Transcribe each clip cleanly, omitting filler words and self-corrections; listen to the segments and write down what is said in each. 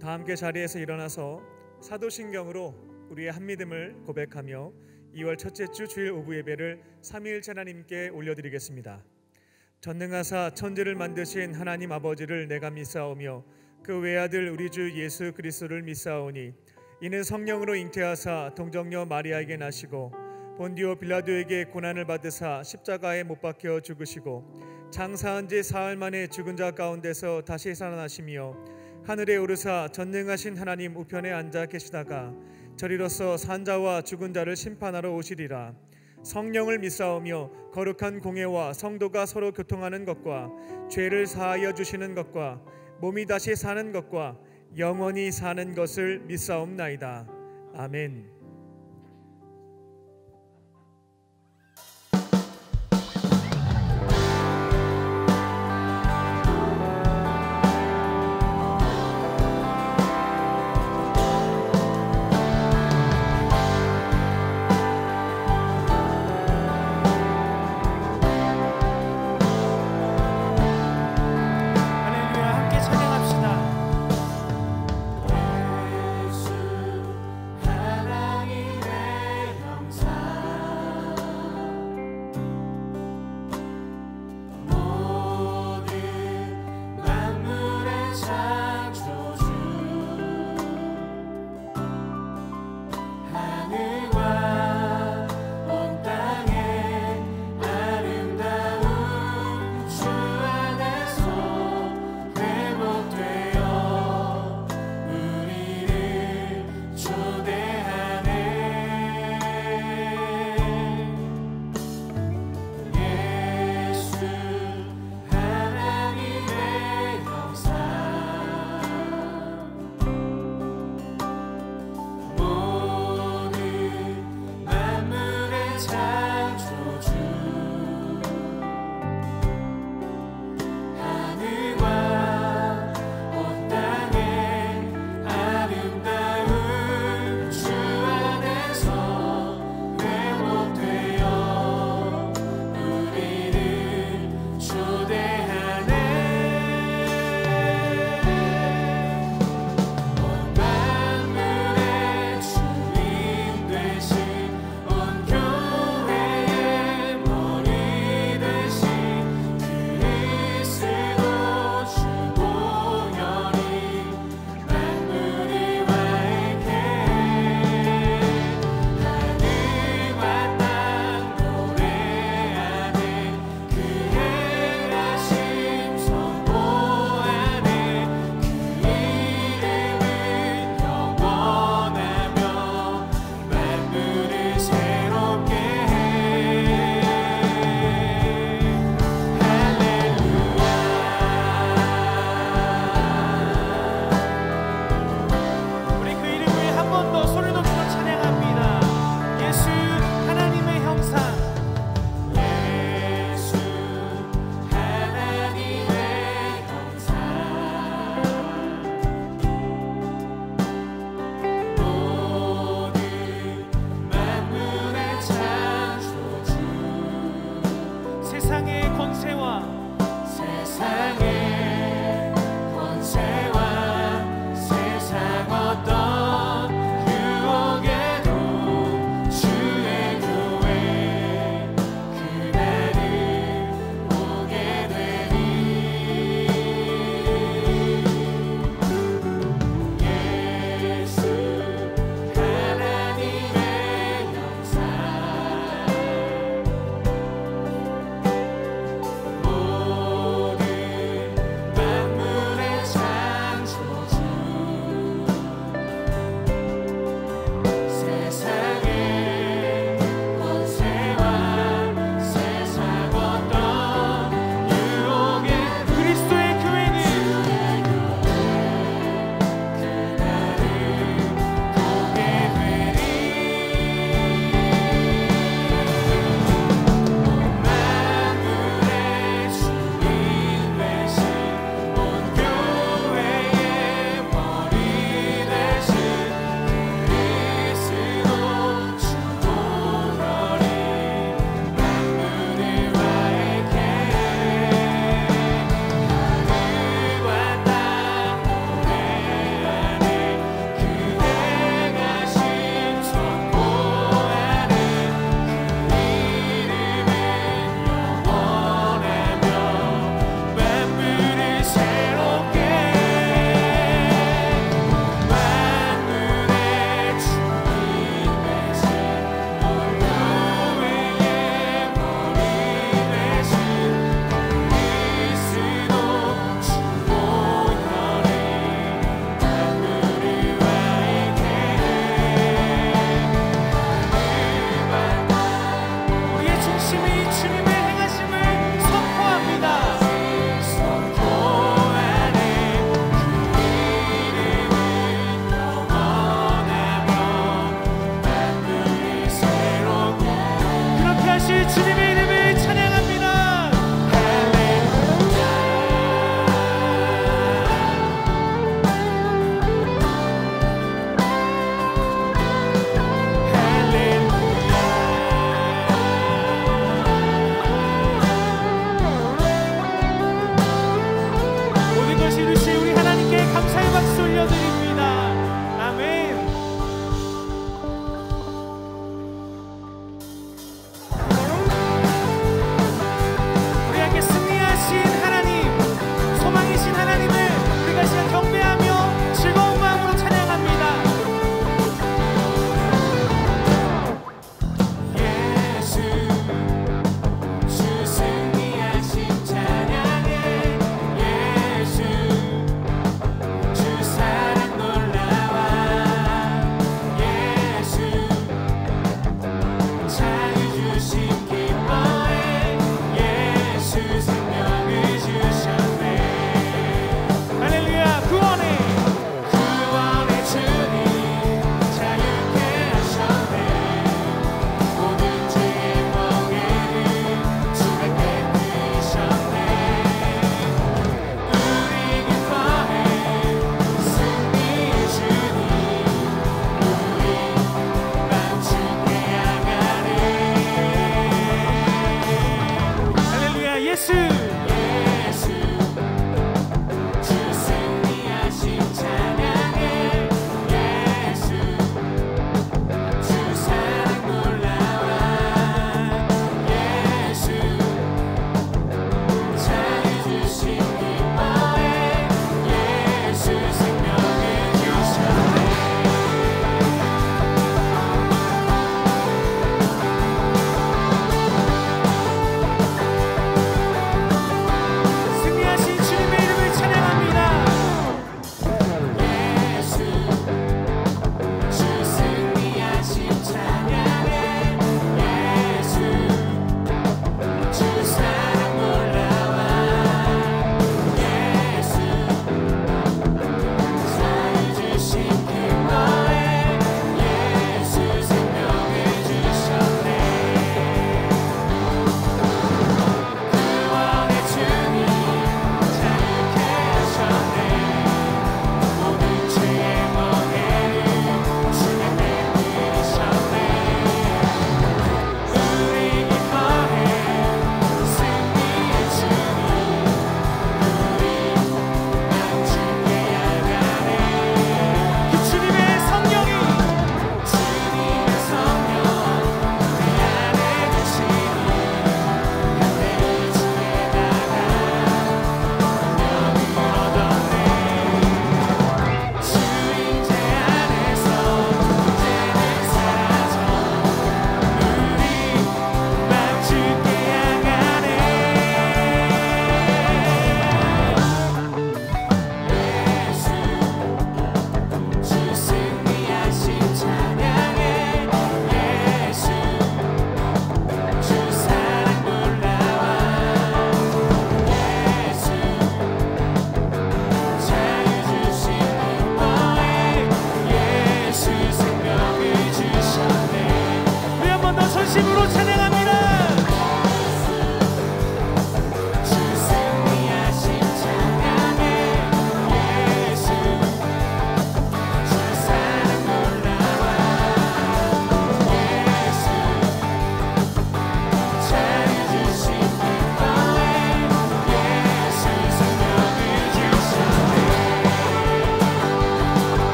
다 함께 자리에서 일어나서 사도신경으로 우리의 한믿음을 고백하며 2월 첫째 주 주일 오부 예배를 삼위일체 하나님께 올려드리겠습니다. 전능하사 천지를 만드신 하나님 아버지를 내가 믿사오며 그 외아들 우리 주 예수 그리스도를 믿사오니 이는 성령으로 잉태하사 동정녀 마리아에게 나시고 본디오 빌라도에게 고난을 받으사 십자가에 못 박혀 죽으시고 장사한 지 사흘 만에 죽은 자 가운데서 다시 살아나시며 하늘에 오르사 전능하신 하나님 우편에 앉아 계시다가 저리로서 산자와 죽은 자를 심판하러 오시리라. 성령을 믿사오며 거룩한 공예와 성도가 서로 교통하는 것과 죄를 사하여 주시는 것과 몸이 다시 사는 것과 영원히 사는 것을 믿사옵나이다. 아멘. 하나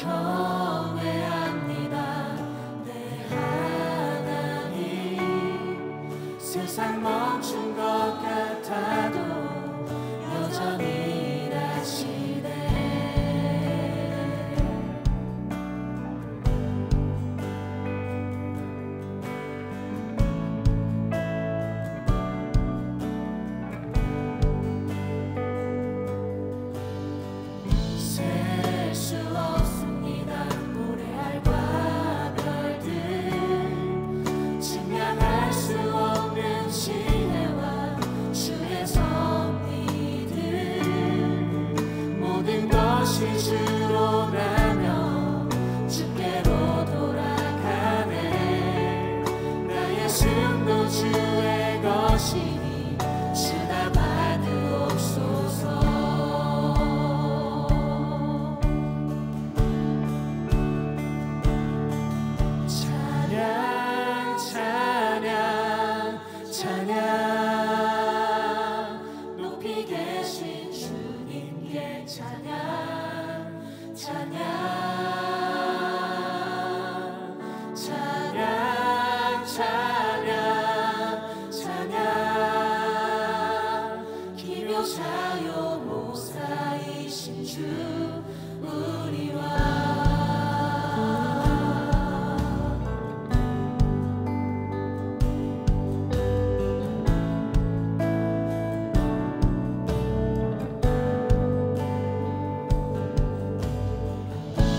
경외합니다. 내 하나님, 세상 멈춘 것 같아도 여전히 일하시네. 셀 수 없습니다. 모래알과 별들, 측량할 수 없는 지혜와 주의 섭리들, 모든 것이 주로 나며 주께로 돌아가네. 나의 숨도 주의 것이니 주다 받으옵소서. 찬양 찬양 찬양, 높이 계신 주님께 찬양 찬양 찬양 찬양 찬양, 기묘자요 모사이신 주 우리와.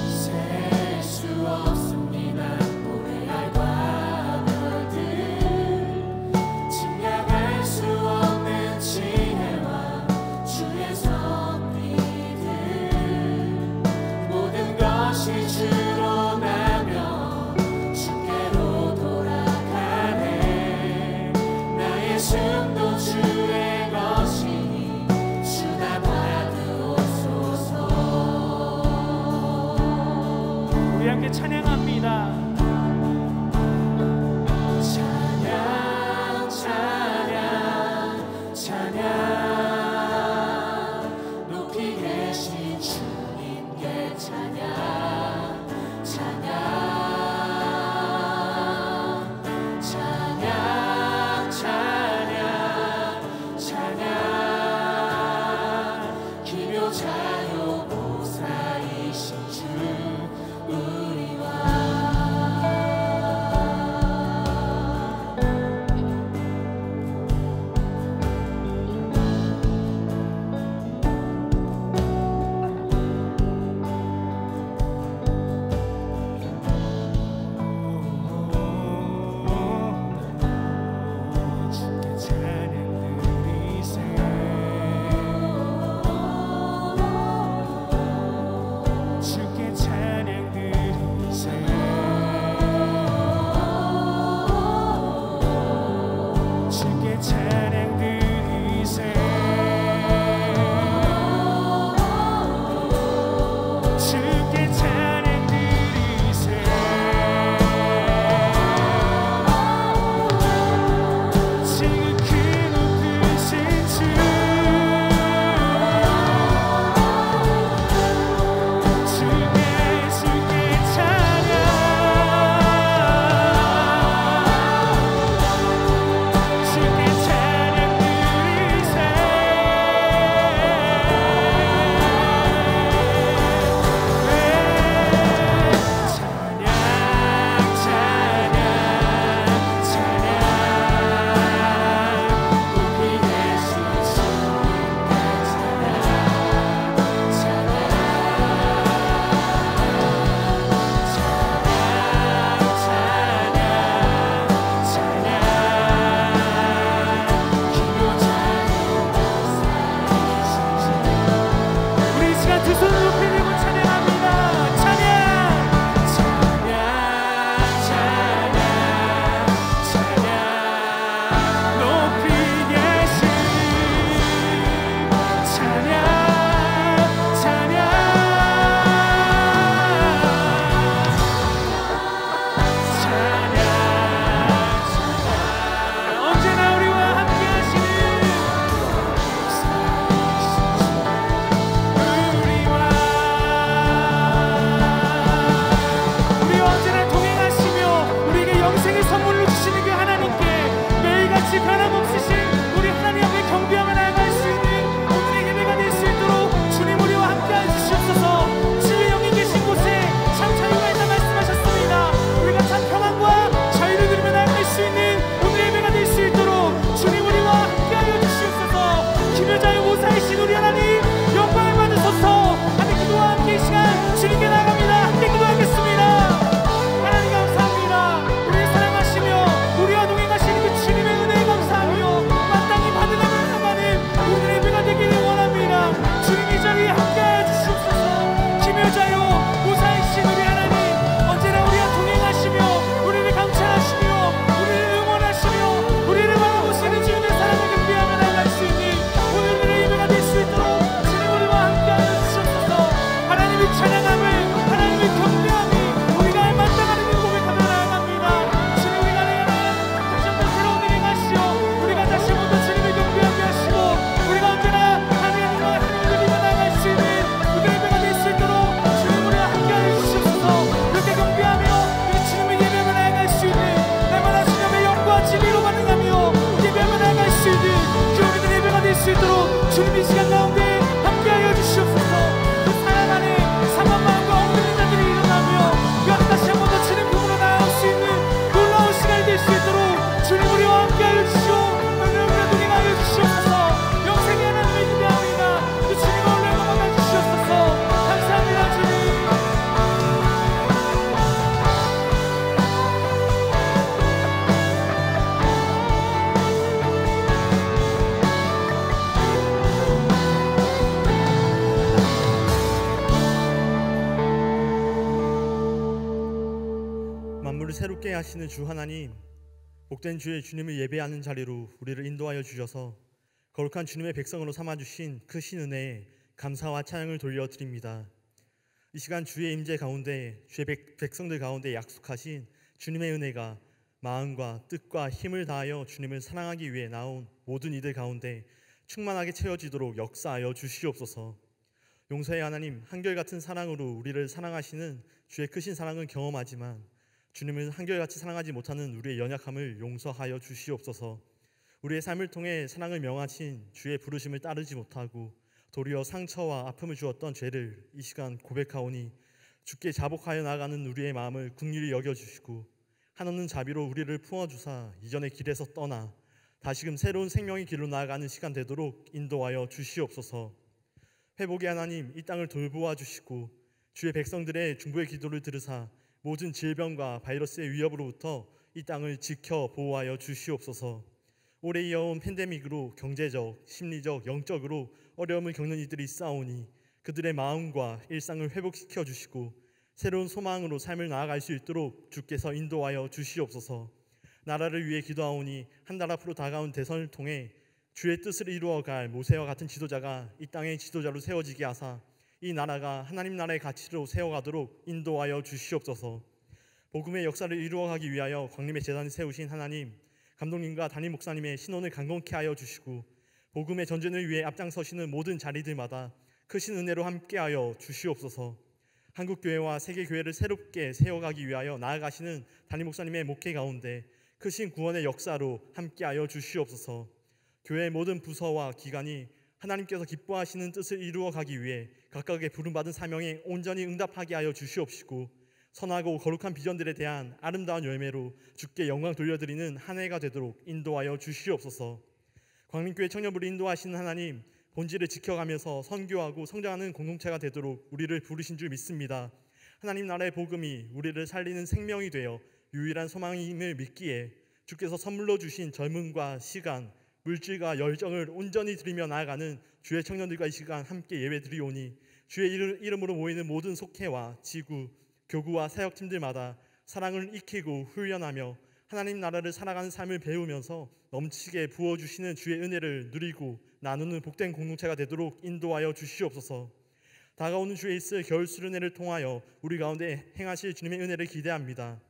셀 수 없습니다. 모래알과 별들, 측량할 수 없는 지혜와 주의 섭리들, 모든 것이 주로 나며 주께로 돌아가네. 나의 숨도 주의 것이니 주다 받으옵소서. 우리 함께 찬양합니다. 찬양 찬양 찬양, 높이 계신 주님께 찬양 찬양 찬양 찬양 찬양, 기묘자요 모사이신 주 우리와. 하루하루 새롭게 하시는 주 하나님, 복된 주의 주님을 예배하는 자리로 우리를 인도하여 주셔서 거룩한 주님의 백성으로 삼아주신 크신 은혜에 감사와 찬양을 돌려드립니다. 이 시간 주의 임재 가운데, 주의 백성들 가운데 약속하신 주님의 은혜가 마음과 뜻과 힘을 다하여 주님을 사랑하기 위해 나온 모든 이들 가운데 충만하게 채워지도록 역사하여 주시옵소서. 용서의 하나님, 한결같은 사랑으로 우리를 사랑하시는 주의 크신 사랑은 경험하지만 주님을 한결같이 사랑하지 못하는 우리의 연약함을 용서하여 주시옵소서. 우리의 삶을 통해 사랑을 명하신 주의 부르심을 따르지 못하고 도리어 상처와 아픔을 주었던 죄를 이 시간 고백하오니 주께 자복하여 나아가는 우리의 마음을 긍휼히 여겨주시고 한없는 자비로 우리를 품어주사 이전의 길에서 떠나 다시금 새로운 생명의 길로 나아가는 시간 되도록 인도하여 주시옵소서. 회복의 하나님, 이 땅을 돌보아 주시고 주의 백성들의 중보의 기도를 들으사 모든 질병과 바이러스의 위협으로부터 이 땅을 지켜 보호하여 주시옵소서. 오래 이어온 팬데믹으로 경제적, 심리적, 영적으로 어려움을 겪는 이들이 있사오니 그들의 마음과 일상을 회복시켜 주시고 새로운 소망으로 삶을 나아갈 수 있도록 주께서 인도하여 주시옵소서. 나라를 위해 기도하오니 한 달 앞으로 다가온 대선을 통해 주의 뜻을 이루어갈 모세와 같은 지도자가 이 땅의 지도자로 세워지게 하사 이 나라가 하나님 나라의 가치로 세워가도록 인도하여 주시옵소서. 복음의 역사를 이루어가기 위하여 광림의 제단을 세우신 하나님, 감독님과 담임 목사님의 신원을 강건케 하여 주시고 복음의 전쟁을 위해 앞장서시는 모든 자리들마다 크신 은혜로 함께하여 주시옵소서. 한국교회와 세계교회를 새롭게 세워가기 위하여 나아가시는 담임 목사님의 목회 가운데 크신 구원의 역사로 함께하여 주시옵소서. 교회의 모든 부서와 기관이 하나님께서 기뻐하시는 뜻을 이루어가기 위해 각각의 부름받은 사명에 온전히 응답하게 하여 주시옵시고 선하고 거룩한 비전들에 대한 아름다운 열매로 주께 영광 돌려드리는 한 해가 되도록 인도하여 주시옵소서. 광림교회 청년부를 인도하시는 하나님, 본질을 지켜가면서 선교하고 성장하는 공동체가 되도록 우리를 부르신 줄 믿습니다. 하나님 나라의 복음이 우리를 살리는 생명이 되어 유일한 소망임을 믿기에 주께서 선물로 주신 젊음과 시간, 물질과 열정을 온전히 드리며 나아가는 주의 청년들과 이 시간 함께 예배드리오니 주의 이름으로 모이는 모든 속회와 지구, 교구와 사역팀들마다 사랑을 익히고 훈련하며 하나님 나라를 살아가는 삶을 배우면서 넘치게 부어주시는 주의 은혜를 누리고 나누는 복된 공동체가 되도록 인도하여 주시옵소서. 다가오는 주의 있을 겨울 수련회를 통하여 우리 가운데 행하실 주님의 은혜를 기대합니다.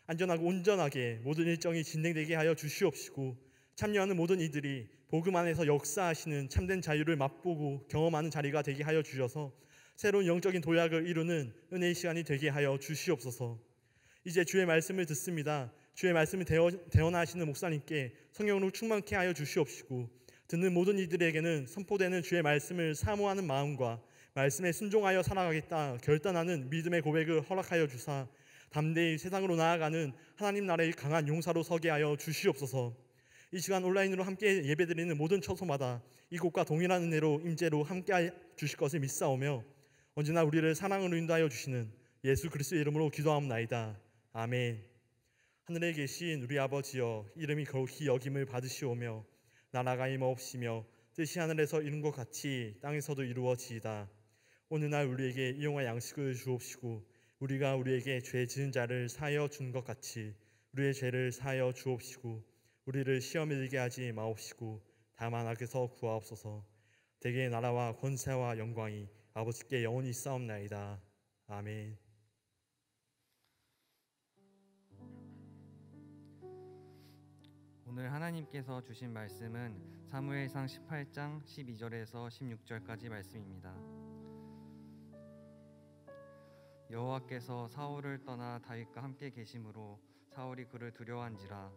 안전하고 온전하게 모든 일정이 진행되게 하여 주시옵시고 참여하는 모든 이들이 복음 안에서 역사하시는 참된 자유를 맛보고 경험하는 자리가 되게 하여 주셔서 새로운 영적인 도약을 이루는 은혜의 시간이 되게 하여 주시옵소서. 이제 주의 말씀을 듣습니다. 주의 말씀을 대언하시는 목사님께 성령으로 충만케 하여 주시옵시고 듣는 모든 이들에게는 선포되는 주의 말씀을 사모하는 마음과 말씀에 순종하여 살아가겠다 결단하는 믿음의 고백을 허락하여 주사 담대히 세상으로 나아가는 하나님 나라의 강한 용사로 서게 하여 주시옵소서. 이 시간 온라인으로 함께 예배드리는 모든 처소마다 이곳과 동일한 은혜로 임재로 함께 주실 것을 믿사오며 언제나 우리를 사랑으로 인도하여 주시는 예수 그리스도의 이름으로 기도하옵나이다. 아멘. 하늘에 계신 우리 아버지여, 이름이 거룩히 여김을 받으시오며 나라가 임하옵시며 뜻이 하늘에서 이룬 것 같이 땅에서도 이루어지이다. 오늘날 우리에게 일용할 양식을 주옵시고 우리가 우리에게 죄 지은 자를 사하여 준 것 같이 우리의 죄를 사하여 주옵시고 우리를 시험에 들게 하지 마옵시고 다만 악에서 구하옵소서. 대개의 나라와 권세와 영광이 아버지께 영원히 있사옵나이다. 아멘. 오늘 하나님께서 주신 말씀은 사무엘상 18장 12절에서 16절까지 말씀입니다. 여호와께서 사울을 떠나 다윗과 함께 계심으로 사울이 그를 두려워한지라.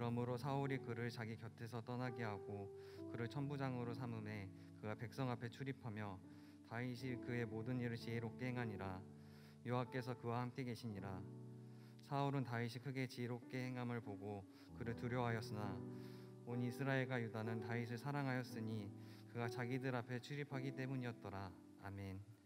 그러므로 사울이 그를 자기 곁에서 떠나게 하고 그를 천부장으로 삼음에 그가 백성 앞에 출입하며 다윗이 그의 모든 일을 지혜롭게 행하니라. 여호와께서 그와 함께 계시니라. 사울은 다윗이 크게 지혜롭게 행함을 보고 그를 두려워하였으나 온 이스라엘과 유다는 다윗을 사랑하였으니 그가 자기들 앞에 출입하기 때문이었더라. 아멘.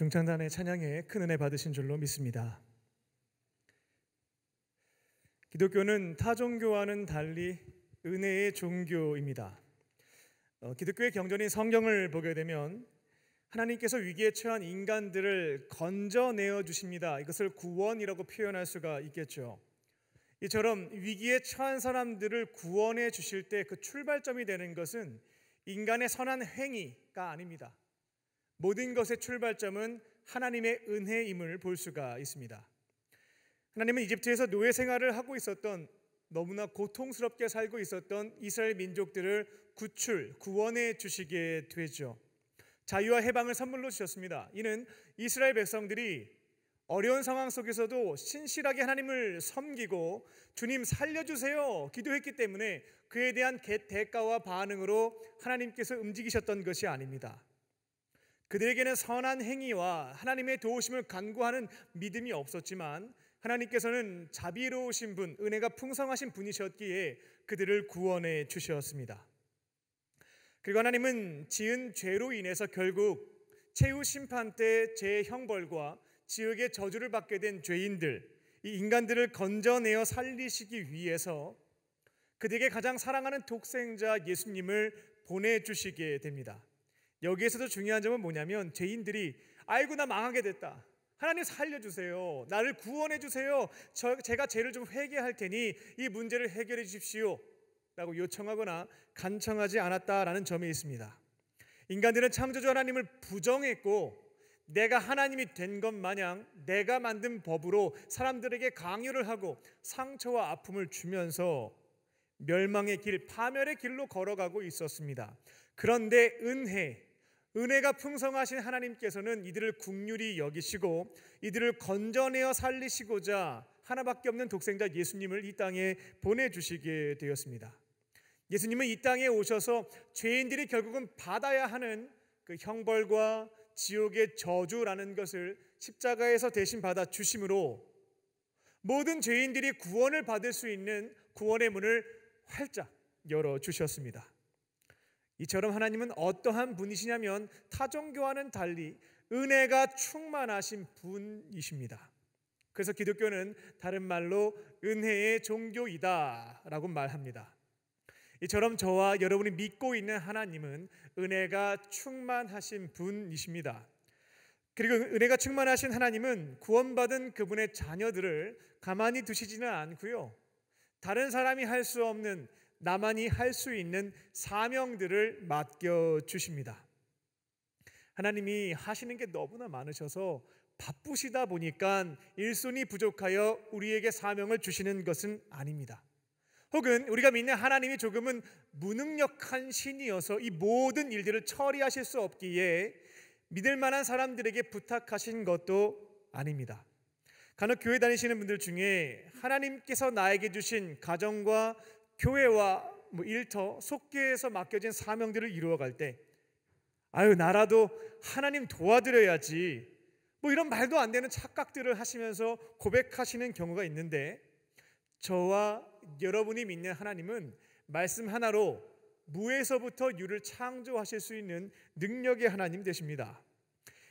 중창단의 찬양에 큰 은혜 받으신 줄로 믿습니다. 기독교는 타 종교와는 달리 은혜의 종교입니다. 기독교의 경전인 성경을 보게 되면 하나님께서 위기에 처한 인간들을 건져내어 주십니다. 이것을 구원이라고 표현할 수가 있겠죠. 이처럼 위기에 처한 사람들을 구원해 주실 때 그 출발점이 되는 것은 인간의 선한 행위가 아닙니다. 모든 것의 출발점은 하나님의 은혜임을 볼 수가 있습니다. 하나님은 이집트에서 노예 생활을 하고 있었던, 너무나 고통스럽게 살고 있었던 이스라엘 민족들을 구원해 주시게 되죠. 자유와 해방을 선물로 주셨습니다. 이는 이스라엘 백성들이 어려운 상황 속에서도 신실하게 하나님을 섬기고 주님 살려주세요 기도했기 때문에 그에 대한 대가와 반응으로 하나님께서 움직이셨던 것이 아닙니다. 그들에게는 선한 행위와 하나님의 도우심을 간구하는 믿음이 없었지만 하나님께서는 자비로우신 분, 은혜가 풍성하신 분이셨기에 그들을 구원해 주셨습니다. 그리고 하나님은 지은 죄로 인해서 결국 최후 심판 때 죄의 형벌과 지옥의 저주를 받게 된 죄인들, 이 인간들을 건져내어 살리시기 위해서 그들에게 가장 사랑하는 독생자 예수님을 보내주시게 됩니다. 여기에서도 중요한 점은 뭐냐면 죄인들이 아이고 나 망하게 됐다, 하나님 살려주세요, 나를 구원해 주세요, 제가 죄를 좀 회개할 테니 이 문제를 해결해 주십시오 라고 요청하거나 간청하지 않았다라는 점이 있습니다. 인간들은 창조주 하나님을 부정했고 내가 하나님이 된 것 마냥 내가 만든 법으로 사람들에게 강요를 하고 상처와 아픔을 주면서 멸망의 길, 파멸의 길로 걸어가고 있었습니다. 그런데 은혜가 풍성하신 하나님께서는 이들을 긍휼히 여기시고 이들을 건져내어 살리시고자 하나밖에 없는 독생자 예수님을 이 땅에 보내주시게 되었습니다. 예수님은 이 땅에 오셔서 죄인들이 결국은 받아야 하는 그 형벌과 지옥의 저주라는 것을 십자가에서 대신 받아 주심으로 모든 죄인들이 구원을 받을 수 있는 구원의 문을 활짝 열어주셨습니다. 이처럼 하나님은 어떠한 분이시냐면 타종교와는 달리 은혜가 충만하신 분이십니다. 그래서 기독교는 다른 말로 은혜의 종교이다 라고 말합니다. 이처럼 저와 여러분이 믿고 있는 하나님은 은혜가 충만하신 분이십니다. 그리고 은혜가 충만하신 하나님은 구원받은 그분의 자녀들을 가만히 두시지는 않고요, 다른 사람이 할 수 없는, 나만이 할 수 있는 사명들을 맡겨주십니다. 하나님이 하시는 게 너무나 많으셔서 바쁘시다 보니까 일손이 부족하여 우리에게 사명을 주시는 것은 아닙니다. 혹은 우리가 믿는 하나님이 조금은 무능력한 신이어서 이 모든 일들을 처리하실 수 없기에 믿을 만한 사람들에게 부탁하신 것도 아닙니다. 간혹 교회 다니시는 분들 중에 하나님께서 나에게 주신 가정과 교회와 일터, 속교에서 맡겨진 사명들을 이루어갈 때 나라도 하나님 도와드려야지 이런 말도 안 되는 착각들을 하시면서 고백하시는 경우가 있는데, 저와 여러분이 믿는 하나님은 말씀 하나로 무에서부터 유를 창조하실 수 있는 능력의 하나님 되십니다.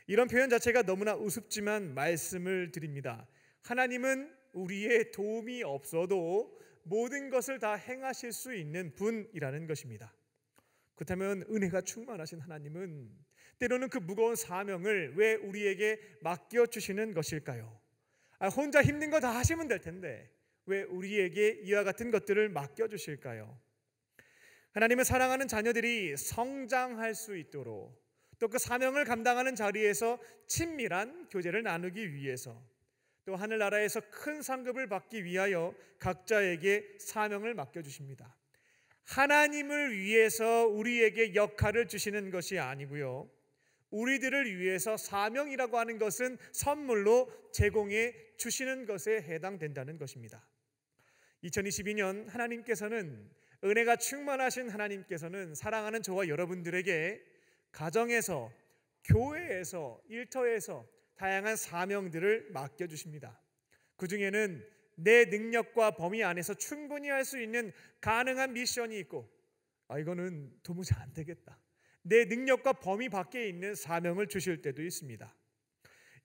이런 표현 자체가 너무나 우습지만 말씀을 드립니다. 하나님은 우리의 도움이 없어도 모든 것을 다 행하실 수 있는 분이라는 것입니다. 그렇다면 은혜가 충만하신 하나님은 때로는 그 무거운 사명을 왜 우리에게 맡겨주시는 것일까요? 혼자 힘든 거 다 하시면 될 텐데 왜 우리에게 이와 같은 것들을 맡겨주실까요? 하나님은 사랑하는 자녀들이 성장할 수 있도록, 또 그 사명을 감당하는 자리에서 친밀한 교제를 나누기 위해서, 또 하늘나라에서 큰 상급을 받기 위하여 각자에게 사명을 맡겨주십니다. 하나님을 위해서 우리에게 역할을 주시는 것이 아니고요, 우리들을 위해서 사명이라고 하는 것은 선물로 제공해 주시는 것에 해당된다는 것입니다. 2022년 하나님께서는, 은혜가 충만하신 하나님께서는 사랑하는 저와 여러분들에게 가정에서, 교회에서, 일터에서 다양한 사명들을 맡겨주십니다. 그 중에는 내 능력과 범위 안에서 충분히 할 수 있는 가능한 미션이 있고, 이거는 도무지 안 되겠다, 내 능력과 범위 밖에 있는 사명을 주실 때도 있습니다.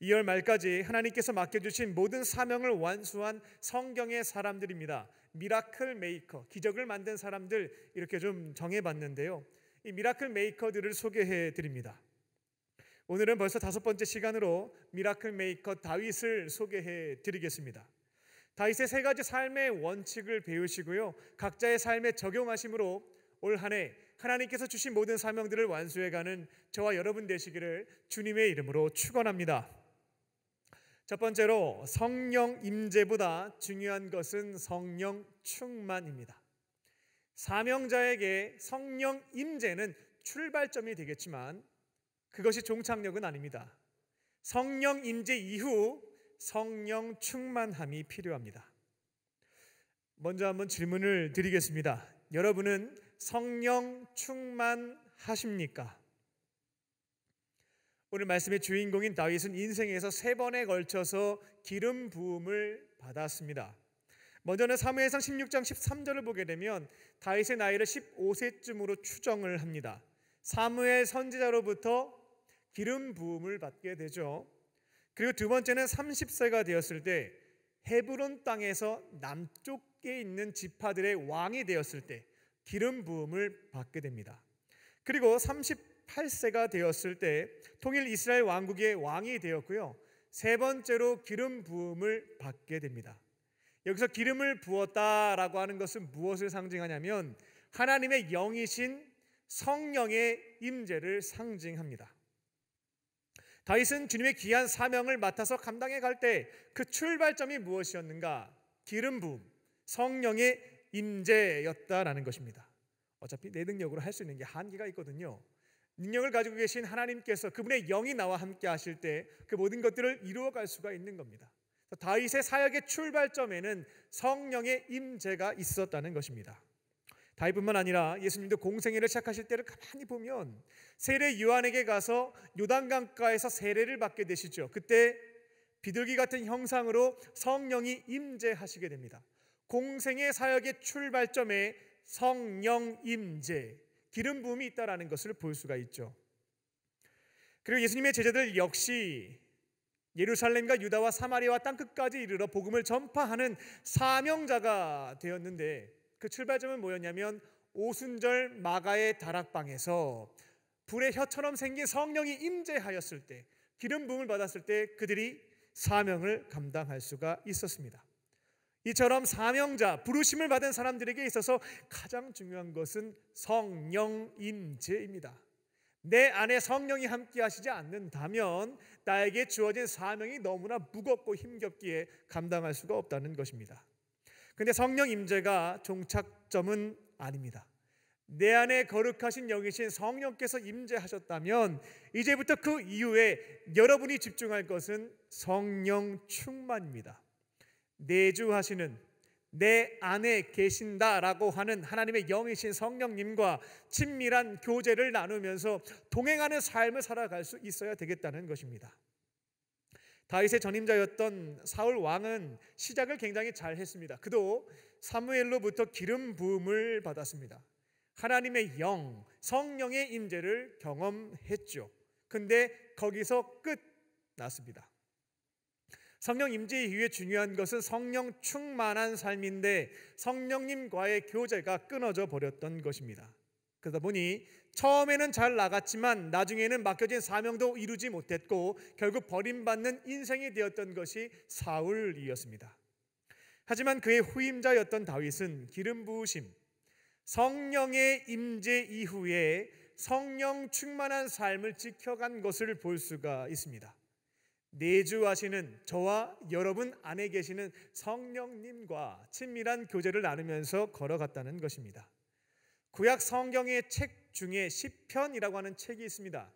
2월 말까지 하나님께서 맡겨주신 모든 사명을 완수한 성경의 사람들입니다. 미라클 메이커, 기적을 만든 사람들, 이렇게 좀 정해봤는데요. 이 미라클 메이커들을 소개해 드립니다. 오늘은 벌써 5번째 시간으로 미라클 메이커 다윗을 소개해 드리겠습니다. 다윗의 3가지 삶의 원칙을 배우시고요, 각자의 삶에 적용하심으로 올 한 해 하나님께서 주신 모든 사명들을 완수해가는 저와 여러분 되시기를 주님의 이름으로 축원합니다. 첫 번째로, 성령 임재보다 중요한 것은 성령 충만입니다. 사명자에게 성령 임재는 출발점이 되겠지만 그것이 종착역은 아닙니다. 성령 임재 이후 성령 충만함이 필요합니다. 먼저 한번 질문을 드리겠습니다. 여러분은 성령 충만하십니까? 오늘 말씀의 주인공인 다윗은 인생에서 3번에 걸쳐서 기름 부음을 받았습니다. 먼저는 사무엘상 16장 13절을 보게 되면 다윗의 나이를 15세쯤으로 추정을 합니다. 사무엘 선지자로부터 기름 부음을 받게 되죠. 그리고 두 번째는 30세가 되었을 때 헤브론 땅에서 남쪽에 있는 지파들의 왕이 되었을 때 기름 부음을 받게 됩니다. 그리고 38세가 되었을 때 통일 이스라엘 왕국의 왕이 되었고요, 3번째로 기름 부음을 받게 됩니다. 여기서 기름을 부었다라고 하는 것은 무엇을 상징하냐면 하나님의 영이신 성령의 임재를 상징합니다. 다윗은 주님의 귀한 사명을 맡아서 감당해 갈 때 그 출발점이 무엇이었는가? 기름 부음, 성령의 임재였다라는 것입니다. 어차피 내 능력으로 할 수 있는 게 한계가 있거든요. 능력을 가지고 계신 하나님께서 그분의 영이 나와 함께 하실 때 그 모든 것들을 이루어갈 수가 있는 겁니다. 다윗의 사역의 출발점에는 성령의 임재가 있었다는 것입니다. 다윗뿐만 아니라 예수님도 공생애를 시작하실 때를 가만히 보면 세례 요한에게 가서 요단강가에서 세례를 받게 되시죠. 그때 비둘기 같은 형상으로 성령이 임재하시게 됩니다. 공생애 사역의 출발점에 성령 임재, 기름 부음이 있다라는 것을 볼 수가 있죠. 그리고 예수님의 제자들 역시 예루살렘과 유다와 사마리아와 땅끝까지 이르러 복음을 전파하는 사명자가 되었는데 그 출발점은 뭐였냐면 오순절 마가의 다락방에서 불의 혀처럼 생긴 성령이 임재하였을 때, 기름 부음을 받았을 때 그들이 사명을 감당할 수가 있었습니다. 이처럼 사명자, 부르심을 받은 사람들에게 있어서 가장 중요한 것은 성령 임재입니다. 내 안에 성령이 함께 하시지 않는다면 나에게 주어진 사명이 너무나 무겁고 힘겹기에 감당할 수가 없다는 것입니다. 그런데 성령 임재가 종착점은 아닙니다. 내 안에 거룩하신 영이신 성령께서 임재하셨다면 이제부터 그 이후에 여러분이 집중할 것은 성령 충만입니다. 내주하시는, 내 안에 계신다라고 하는 하나님의 영이신 성령님과 친밀한 교제를 나누면서 동행하는 삶을 살아갈 수 있어야 되겠다는 것입니다. 다윗의 전임자였던 사울 왕은 시작을 굉장히 잘 했습니다. 그도 사무엘로부터 기름 부음을 받았습니다. 하나님의 영, 성령의 임재를 경험했죠. 근데 거기서 끝났습니다. 성령 임재 이후에 중요한 것은 성령 충만한 삶인데 성령님과의 교제가 끊어져 버렸던 것입니다. 그러다 보니 처음에는 잘 나갔지만 나중에는 맡겨진 사명도 이루지 못했고 결국 버림받는 인생이 되었던 것이 사울이었습니다. 하지만 그의 후임자였던 다윗은 기름 부으심, 성령의 임재 이후에 성령 충만한 삶을 지켜간 것을 볼 수가 있습니다. 내주하시는 저와 여러분 안에 계시는 성령님과 친밀한 교제를 나누면서 걸어갔다는 것입니다. 구약 성경의 책 중에 시편이라고 하는 책이 있습니다.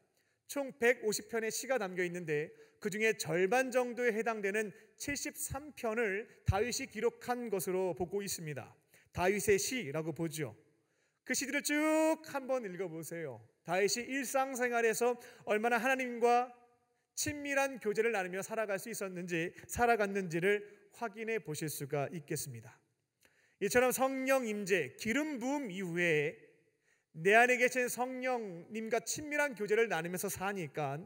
총 150편의 시가 담겨 있는데 그 중에 절반 정도에 해당되는 73편을 다윗이 기록한 것으로 보고 있습니다. 다윗의 시라고 보죠. 그 시들을 쭉 한번 읽어보세요. 다윗이 일상생활에서 얼마나 하나님과 친밀한 교제를 나누며 살아갈 수 있었는지, 살아갔는지를 확인해 보실 수가 있겠습니다. 이처럼 성령 임재, 기름 부음 이후에 내 안에 계신 성령님과 친밀한 교제를 나누면서 사니까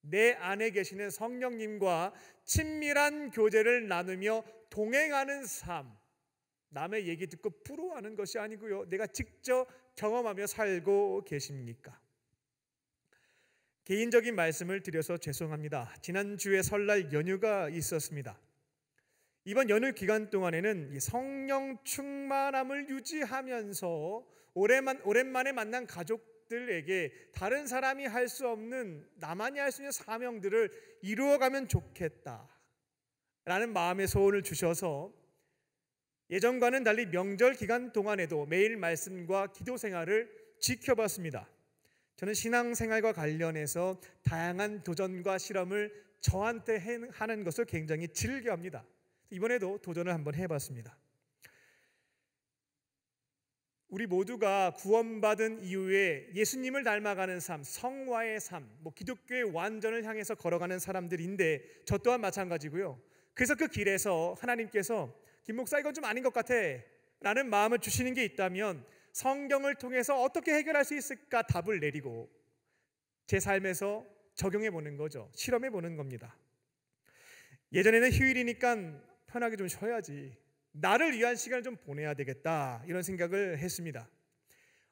내 안에 계시는 성령님과 친밀한 교제를 나누며 동행하는 삶, 남의 얘기 듣고 부러워하는 것이 아니고요, 내가 직접 경험하며 살고 계십니까? 개인적인 말씀을 드려서 죄송합니다. 지난주에 설날 연휴가 있었습니다. 이번 연휴 기간 동안에는 성령 충만함을 유지하면서 오랜만에 만난 가족들에게 다른 사람이 할 수 없는, 나만이 할 수 있는 사명들을 이루어가면 좋겠다 라는 마음의 소원을 주셔서 예전과는 달리 명절 기간 동안에도 매일 말씀과 기도 생활을 지켜봤습니다. 저는 신앙생활과 관련해서 다양한 도전과 실험을 저한테 하는 것을 굉장히 즐겨합니다. 이번에도 도전을 한번 해봤습니다. 우리 모두가 구원받은 이후에 예수님을 닮아가는 삶, 성화의 삶, 기독교의 완전을 향해서 걸어가는 사람들인데 저 또한 마찬가지고요. 그래서 그 길에서 하나님께서 김 목사 이건 좀 아닌 것 같아 라는 마음을 주시는 게 있다면 성경을 통해서 어떻게 해결할 수 있을까 답을 내리고 제 삶에서 적용해 보는 거죠. 실험해 보는 겁니다. 예전에는 휴일이니까 편하게 좀 쉬어야지, 나를 위한 시간을 좀 보내야 되겠다 이런 생각을 했습니다.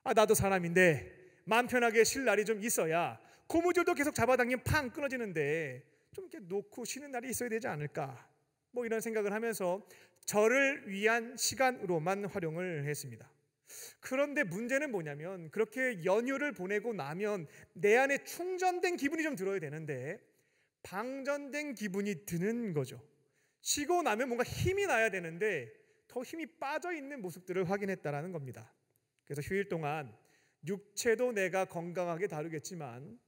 나도 사람인데 마음 편하게 쉴 날이 좀 있어야 고무줄도 계속 잡아당기면 팡 끊어지는데 좀 이렇게 놓고 쉬는 날이 있어야 되지 않을까, 이런 생각을 하면서 저를 위한 시간으로만 활용을 했습니다. 그런데 문제는 뭐냐면 그렇게 연휴를 보내고 나면 내 안에 충전된 기분이 좀 들어야 되는데 방전된 기분이 드는 거죠. 쉬고 나면 뭔가 힘이 나야 되는데 더 힘이 빠져 있는 모습들을 확인했다라는 겁니다. 그래서 휴일 동안 육체도 내가 건강하게 다루겠지만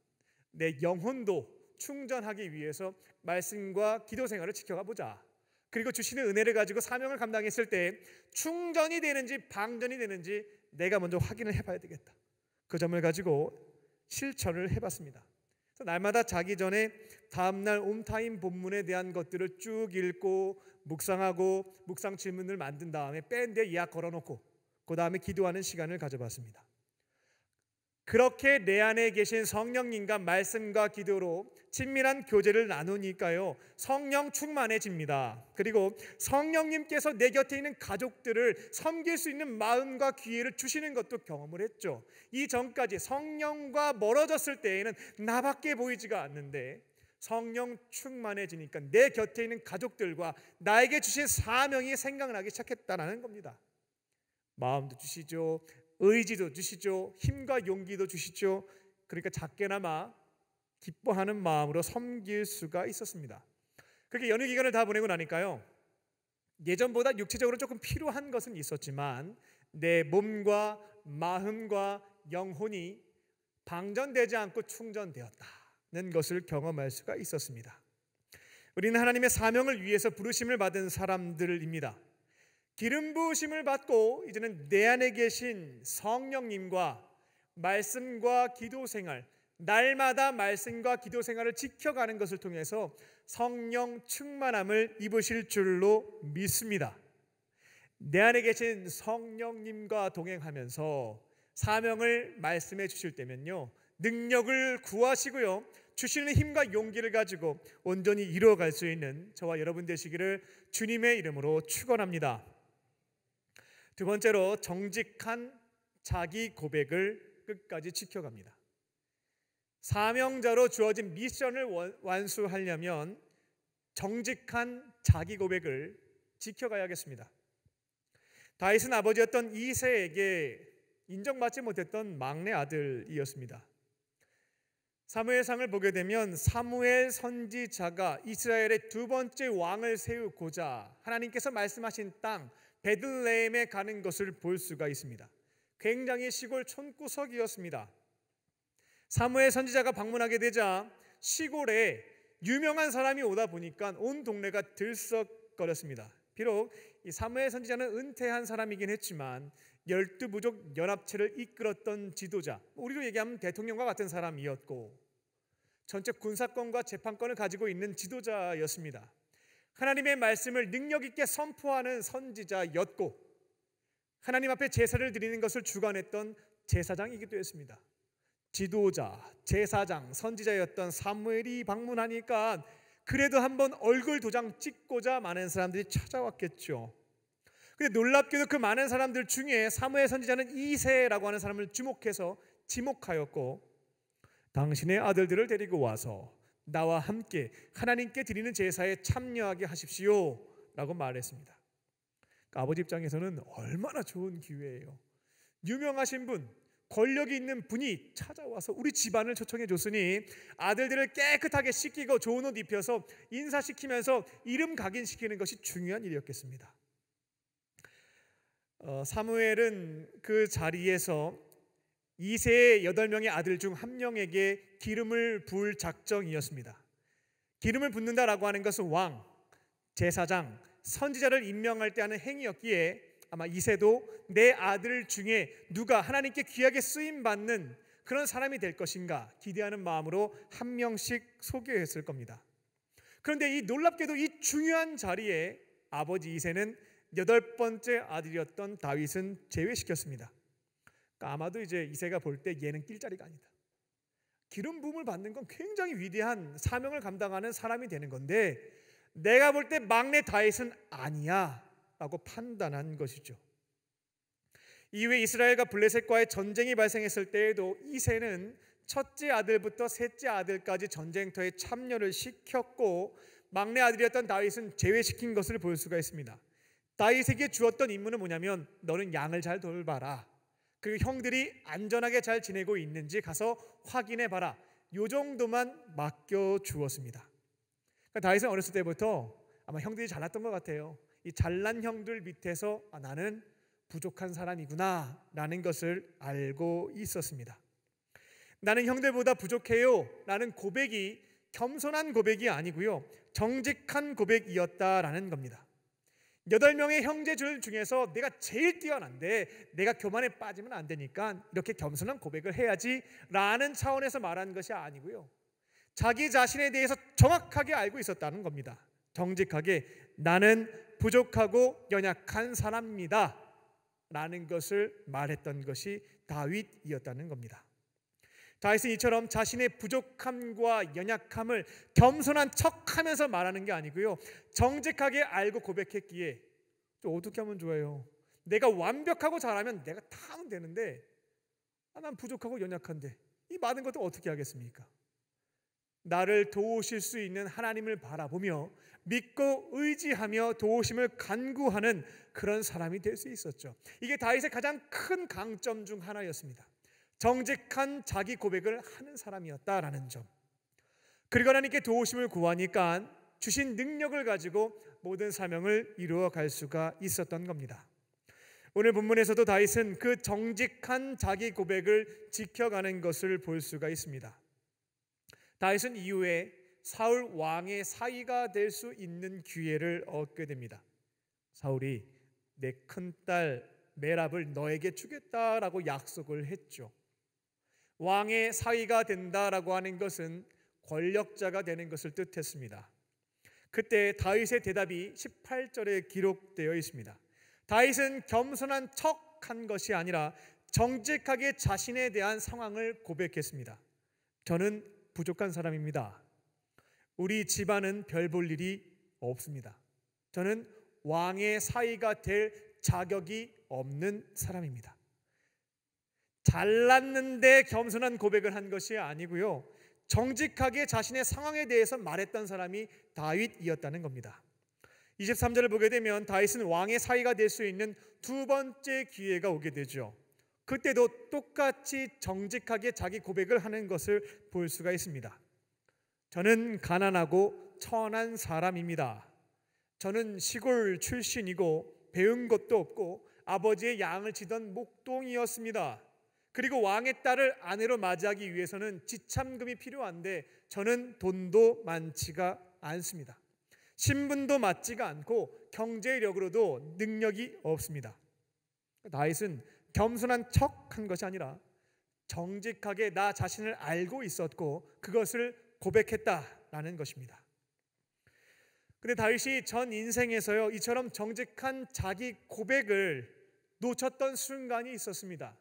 내 영혼도 충전하기 위해서 말씀과 기도 생활을 지켜가 보자. 그리고 주시는 은혜를 가지고 사명을 감당했을 때 충전이 되는지 방전이 되는지 내가 먼저 확인을 해봐야 되겠다. 그 점을 가지고 실천을 해봤습니다. 그래서 날마다 자기 전에 다음날 옴타임 본문에 대한 것들을 쭉 읽고 묵상하고 묵상 질문을 만든 다음에 밴드에 예약 걸어놓고 그 다음에 기도하는 시간을 가져봤습니다. 그렇게 내 안에 계신 성령님과 말씀과 기도로 친밀한 교제를 나누니까요, 성령 충만해집니다. 그리고 성령님께서 내 곁에 있는 가족들을 섬길 수 있는 마음과 기회를 주시는 것도 경험을 했죠. 이전까지 성령과 멀어졌을 때에는 나밖에 보이지가 않는데 성령 충만해지니까 내 곁에 있는 가족들과 나에게 주신 사명이 생각나기 시작했다는 겁니다. 마음도 주시죠, 의지도 주시죠, 힘과 용기도 주시죠. 그러니까 작게나마 기뻐하는 마음으로 섬길 수가 있었습니다. 그렇게 연휴 기간을 다 보내고 나니까요, 예전보다 육체적으로 조금 필요한 것은 있었지만 내 몸과 마음과 영혼이 방전되지 않고 충전되었다는 것을 경험할 수가 있었습니다. 우리는 하나님의 사명을 위해서 부르심을 받은 사람들입니다. 기름 부으심을 받고 이제는 내 안에 계신 성령님과 말씀과 기도 생활, 날마다 말씀과 기도 생활을 지켜가는 것을 통해서 성령 충만함을 입으실 줄로 믿습니다. 내 안에 계신 성령님과 동행하면서 사명을 말씀해 주실 때면요, 능력을 구하시고요, 주시는 힘과 용기를 가지고 온전히 이루어갈 수 있는 저와 여러분 되시기를 주님의 이름으로 축원합니다. 두 번째로, 정직한 자기 고백을 끝까지 지켜갑니다. 사명자로 주어진 미션을 완수하려면 정직한 자기 고백을 지켜가야겠습니다. 다윗은 아버지였던 이새에게 인정받지 못했던 막내 아들이었습니다. 사무엘상을 보게 되면 사무엘 선지자가 이스라엘의 두 번째 왕을 세우고자 하나님께서 말씀하신 땅 베들레헴에 가는 것을 볼 수가 있습니다. 굉장히 시골 촌구석이었습니다. 사무엘 선지자가 방문하게 되자 시골에 유명한 사람이 오다 보니까 온 동네가 들썩거렸습니다. 비록 이 사무엘 선지자는 은퇴한 사람이긴 했지만 12부족 연합체를 이끌었던 지도자, 우리로 얘기하면 대통령과 같은 사람이었고 전체 군사권과 재판권을 가지고 있는 지도자였습니다. 하나님의 말씀을 능력 있게 선포하는 선지자였고 하나님 앞에 제사를 드리는 것을 주관했던 제사장이기도 했습니다. 지도자, 제사장, 선지자였던 사무엘이 방문하니까 그래도 한번 얼굴 도장 찍고자 많은 사람들이 찾아왔겠죠. 근데 놀랍게도 그 많은 사람들 중에 사무엘 선지자는 이새라고 하는 사람을 주목해서 지목하였고, 당신의 아들들을 데리고 와서 나와 함께 하나님께 드리는 제사에 참여하게 하십시오 라고 말했습니다. 아버지 입장에서는 얼마나 좋은 기회예요. 유명하신 분, 권력이 있는 분이 찾아와서 우리 집안을 초청해 줬으니 아들들을 깨끗하게 씻기고 좋은 옷 입혀서 인사시키면서 이름 각인시키는 것이 중요한 일이었겠습니다. 사무엘은 그 자리에서 이새의 8명의 아들 중 한 명에게 기름을 부을 작정이었습니다. 기름을 붓는다라고 하는 것은 왕, 제사장, 선지자를 임명할 때 하는 행위였기에 아마 이새도 내 아들 중에 누가 하나님께 귀하게 쓰임받는 그런 사람이 될 것인가 기대하는 마음으로 한 명씩 소개했을 겁니다. 그런데 이 놀랍게도 이 중요한 자리에 아버지 이새는 8번째 아들이었던 다윗은 제외시켰습니다. 그러니까 아마도 이제 이새가 볼 때 얘는 낄 자리가 아니다. 기름 부음을 받는 건 굉장히 위대한 사명을 감당하는 사람이 되는 건데 내가 볼 때 막내 다윗은 아니야 라고 판단한 것이죠. 이후에 이스라엘과 블레셋과의 전쟁이 발생했을 때에도 이새는 첫째 아들부터 셋째 아들까지 전쟁터에 참여를 시켰고 막내 아들이었던 다윗은 제외시킨 것을 볼 수가 있습니다. 다윗에게 주었던 임무는 뭐냐면 너는 양을 잘 돌봐라. 그리고 형들이 안전하게 잘 지내고 있는지 가서 확인해 봐라. 요 정도만 맡겨 주었습니다. 그러니까 다윗은 어렸을 때부터 아마 형들이 잘났던 것 같아요. 이 잘난 형들 밑에서 나는 부족한 사람이구나 라는 것을 알고 있었습니다. 나는 형들보다 부족해요 라는 고백이 겸손한 고백이 아니고요, 정직한 고백이었다라는 겁니다. 8명의 형제들 중에서 내가 제일 뛰어난데 내가 교만에 빠지면 안 되니까 이렇게 겸손한 고백을 해야지 라는 차원에서 말한 것이 아니고요, 자기 자신에 대해서 정확하게 알고 있었다는 겁니다. 정직하게 나는 부족하고 연약한 사람입니다 라는 것을 말했던 것이 다윗이었다는 겁니다. 다윗은 이처럼 자신의 부족함과 연약함을 겸손한 척하면서 말하는 게 아니고요, 정직하게 알고 고백했기에 또 어떻게 하면 좋아요? 내가 완벽하고 잘하면 내가 다 하면 되는데 난 부족하고 연약한데 이 많은 것도 어떻게 하겠습니까? 나를 도우실 수 있는 하나님을 바라보며 믿고 의지하며 도우심을 간구하는 그런 사람이 될 수 있었죠. 이게 다윗의 가장 큰 강점 중 하나였습니다. 정직한 자기 고백을 하는 사람이었다라는 점. 그리고 하나님께 도우심을 구하니까 주신 능력을 가지고 모든 사명을 이루어 갈 수가 있었던 겁니다. 오늘 본문에서도 다윗은 그 정직한 자기 고백을 지켜가는 것을 볼 수가 있습니다. 다윗은 이후에 사울 왕의 사위가 될 수 있는 기회를 얻게 됩니다. 사울이 내 큰딸 메랍을 너에게 주겠다라고 약속을 했죠. 왕의 사위가 된다라고 하는 것은 권력자가 되는 것을 뜻했습니다. 그때 다윗의 대답이 18절에 기록되어 있습니다. 다윗은 겸손한 척한 것이 아니라 정직하게 자신에 대한 상황을 고백했습니다. 저는 부족한 사람입니다. 우리 집안은 별 볼 일이 없습니다. 저는 왕의 사위가 될 자격이 없는 사람입니다. 잘났는데 겸손한 고백을 한 것이 아니고요, 정직하게 자신의 상황에 대해서 말했던 사람이 다윗이었다는 겁니다. 23절을 보게 되면 다윗은 왕의 사위가 될 수 있는 두 번째 기회가 오게 되죠. 그때도 똑같이 정직하게 자기 고백을 하는 것을 볼 수가 있습니다. 저는 가난하고 천한 사람입니다. 저는 시골 출신이고 배운 것도 없고 아버지의 양을 치던 목동이었습니다. 그리고 왕의 딸을 아내로 맞이하기 위해서는 지참금이 필요한데 저는 돈도 많지가 않습니다. 신분도 맞지가 않고 경제력으로도 능력이 없습니다. 다윗은 겸손한 척한 것이 아니라 정직하게 나 자신을 알고 있었고 그것을 고백했다라는 것입니다. 근데 다윗이 전 인생에서요, 이처럼 정직한 자기 고백을 놓쳤던 순간이 있었습니다.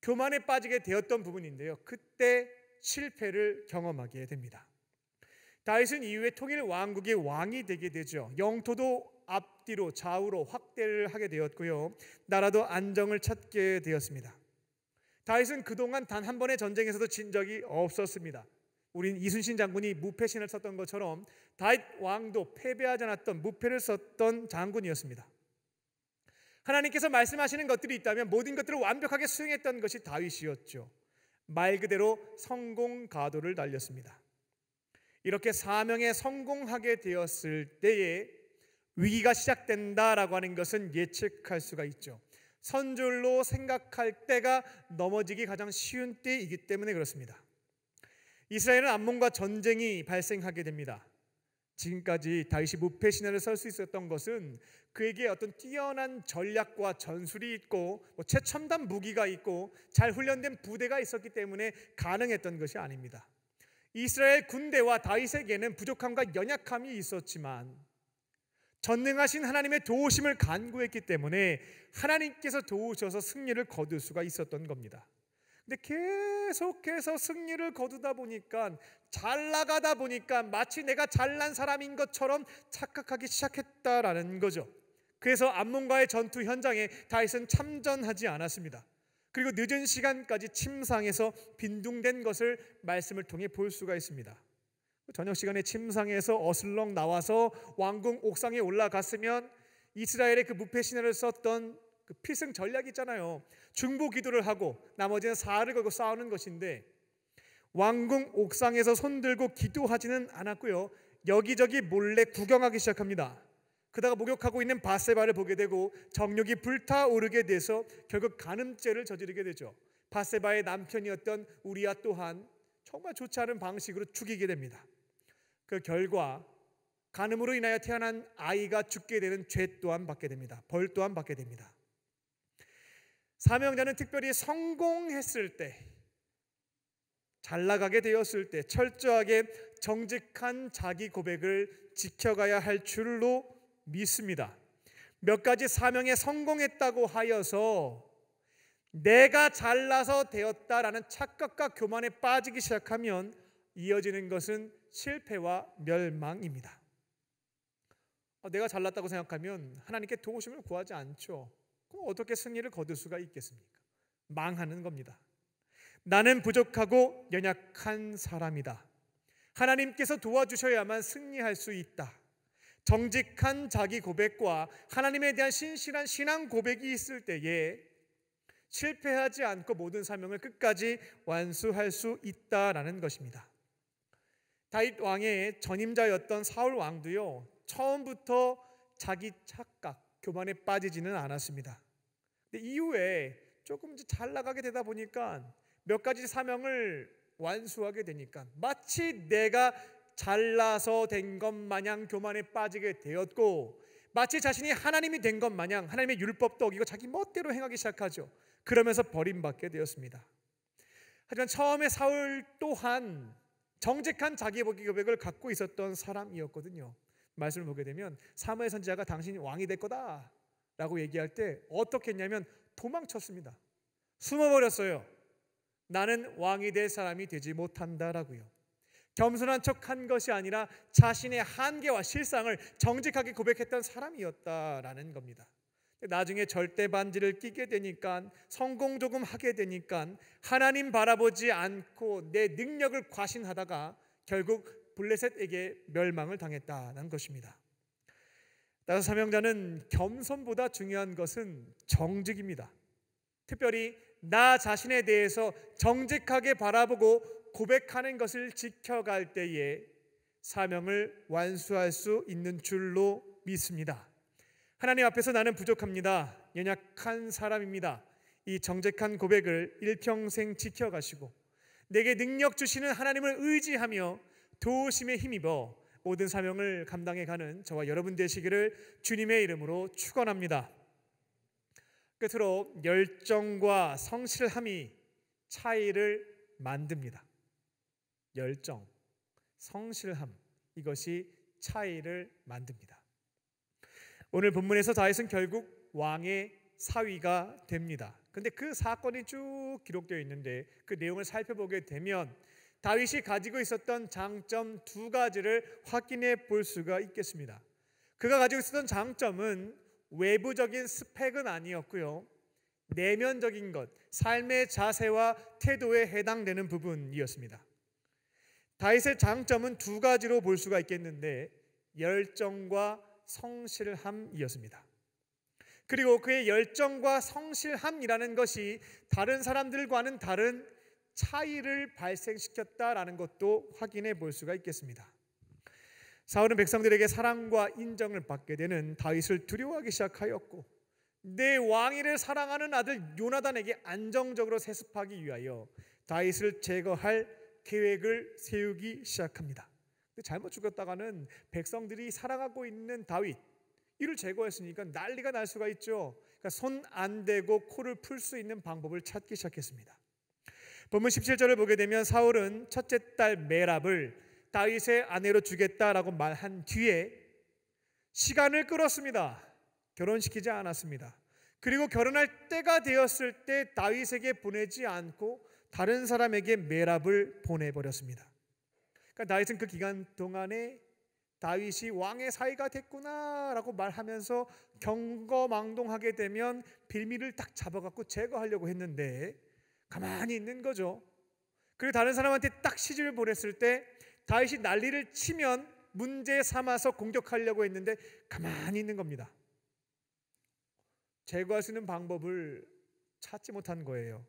교만에 빠지게 되었던 부분인데요. 그때 실패를 경험하게 됩니다. 다윗은 이후에 통일 왕국의 왕이 되게 되죠. 영토도 앞뒤로 좌우로 확대를 하게 되었고요. 나라도 안정을 찾게 되었습니다. 다윗은 그동안 단 한 번의 전쟁에서도 진 적이 없었습니다. 우린 이순신 장군이 무패신을 썼던 것처럼 다윗 왕도 패배하지 않았던 무패를 썼던 장군이었습니다. 하나님께서 말씀하시는 것들이 있다면 모든 것들을 완벽하게 수행했던 것이 다윗이었죠. 말 그대로 성공 가도를 달렸습니다. 이렇게 사명에 성공하게 되었을 때에 위기가 시작된다라고 하는 것은 예측할 수가 있죠. 선줄로 생각할 때가 넘어지기 가장 쉬운 때이기 때문에 그렇습니다. 이스라엘은 암몬과 전쟁이 발생하게 됩니다. 지금까지 다윗이 무패 신화를 설 수 있었던 것은 그에게 어떤 뛰어난 전략과 전술이 있고 최첨단 무기가 있고 잘 훈련된 부대가 있었기 때문에 가능했던 것이 아닙니다. 이스라엘 군대와 다윗에게는 부족함과 연약함이 있었지만 전능하신 하나님의 도우심을 간구했기 때문에 하나님께서 도우셔서 승리를 거둘 수가 있었던 겁니다. 근데 계속해서 승리를 거두다 보니까 잘 나가다 보니까 마치 내가 잘난 사람인 것처럼 착각하기 시작했다라는 거죠. 그래서 암몬과의 전투 현장에 다윗은 참전하지 않았습니다. 그리고 늦은 시간까지 침상에서 빈둥댄 것을 말씀을 통해 볼 수가 있습니다. 저녁 시간에 침상에서 어슬렁 나와서 왕궁 옥상에 올라갔으면 이스라엘의 그 무패 신화를 썼던 그 필승 전략이 있잖아요. 중보 기도를 하고 나머지는 사활을 걸고 싸우는 것인데 왕궁 옥상에서 손들고 기도하지는 않았고요. 여기저기 몰래 구경하기 시작합니다. 그러다가 목욕하고 있는 바세바를 보게 되고 정욕이 불타오르게 돼서 결국 간음죄를 저지르게 되죠. 바세바의 남편이었던 우리아 또한 정말 좋지 않은 방식으로 죽이게 됩니다. 그 결과 간음으로 인하여 태어난 아이가 죽게 되는 죄 또한 받게 됩니다. 벌 또한 받게 됩니다. 사명자는 특별히 성공했을 때, 잘 나가게 되었을 때 철저하게 정직한 자기 고백을 지켜가야 할 줄로 믿습니다. 몇 가지 사명에 성공했다고 하여서 내가 잘나서 되었다라는 착각과 교만에 빠지기 시작하면 이어지는 것은 실패와 멸망입니다. 내가 잘났다고 생각하면 하나님께 도우심을 구하지 않죠. 그럼 어떻게 승리를 거둘 수가 있겠습니까? 망하는 겁니다. 나는 부족하고 연약한 사람이다. 하나님께서 도와주셔야만 승리할 수 있다. 정직한 자기 고백과 하나님에 대한 신실한 신앙 고백이 있을 때에 실패하지 않고 모든 사명을 끝까지 완수할 수 있다라는 것입니다. 다윗 왕의 전임자였던 사울 왕도요, 처음부터 자기 착각, 교만에 빠지지는 않았습니다. 근데 이후에 조금 잘 나가게 되다 보니까 몇 가지 사명을 완수하게 되니까 마치 내가 잘나서 된 것 마냥 교만에 빠지게 되었고, 마치 자신이 하나님이 된 것 마냥 하나님의 율법도 어기고 자기 멋대로 행하기 시작하죠. 그러면서 버림받게 되었습니다. 하지만 처음에 사울 또한 정직한 자기 고백을 갖고 있었던 사람이었거든요. 말씀을 보게 되면 사무엘 선지자가 당신이 왕이 될 거다 라고 얘기할 때 어떻게 했냐면 도망쳤습니다. 숨어버렸어요. 나는 왕이 될 사람이 되지 못한다라고요. 겸손한 척한 것이 아니라 자신의 한계와 실상을 정직하게 고백했던 사람이었다라는 겁니다. 나중에 절대 반지를 끼게 되니까, 성공 조금 하게 되니까 하나님 바라보지 않고 내 능력을 과신하다가 결국 블레셋에게 멸망을 당했다는 것입니다. 따라서 사명자는 겸손보다 중요한 것은 정직입니다. 특별히 나 자신에 대해서 정직하게 바라보고 고백하는 것을 지켜갈 때에 사명을 완수할 수 있는 줄로 믿습니다. 하나님 앞에서 나는 부족합니다. 연약한 사람입니다. 이 정직한 고백을 일평생 지켜가시고 내게 능력 주시는 하나님을 의지하며 도우심에 힘입어 모든 사명을 감당해가는 저와 여러분 되시기를 주님의 이름으로 축원합니다. 끝으로 열정과 성실함이 차이를 만듭니다. 열정, 성실함, 이것이 차이를 만듭니다. 오늘 본문에서 다윗은 결국 왕의 사위가 됩니다. 근데 그 사건이 쭉 기록되어 있는데 그 내용을 살펴보게 되면 다윗이 가지고 있었던 장점 두 가지를 확인해 볼 수가 있겠습니다. 그가 가지고 있었던 장점은 외부적인 스펙은 아니었고요, 내면적인 것, 삶의 자세와 태도에 해당되는 부분이었습니다. 다윗의 장점은 두 가지로 볼 수가 있겠는데 열정과 성실함이었습니다. 그리고 그의 열정과 성실함이라는 것이 다른 사람들과는 다른 차이를 발생시켰다라는 것도 확인해 볼 수가 있겠습니다. 사울은 백성들에게 사랑과 인정을 받게 되는 다윗을 두려워하기 시작하였고, 내 왕위를 사랑하는 아들 요나단에게 안정적으로 세습하기 위하여 다윗을 제거할 계획을 세우기 시작합니다. 근데 잘못 죽였다가는 백성들이 사랑하고 있는 다윗, 이를 제거했으니까 난리가 날 수가 있죠. 그러니까 손 안 대고 코를 풀 수 있는 방법을 찾기 시작했습니다. 본문 17절을 보게 되면 사울은 첫째 딸 메랍을 다윗의 아내로 주겠다라고 말한 뒤에 시간을 끌었습니다. 결혼시키지 않았습니다. 그리고 결혼할 때가 되었을 때 다윗에게 보내지 않고 다른 사람에게 메랍을 보내버렸습니다. 그러니까 다윗은 그 기간 동안에 다윗이 왕의 사위가 됐구나라고 말하면서 경거망동하게 되면 빌미를 딱 잡아갖고 제거하려고 했는데 가만히 있는 거죠. 그리고 다른 사람한테 딱 시집을 보냈을 때 다윗이 난리를 치면 문제 삼아서 공격하려고 했는데 가만히 있는 겁니다. 제거할 수 있는 방법을 찾지 못한 거예요.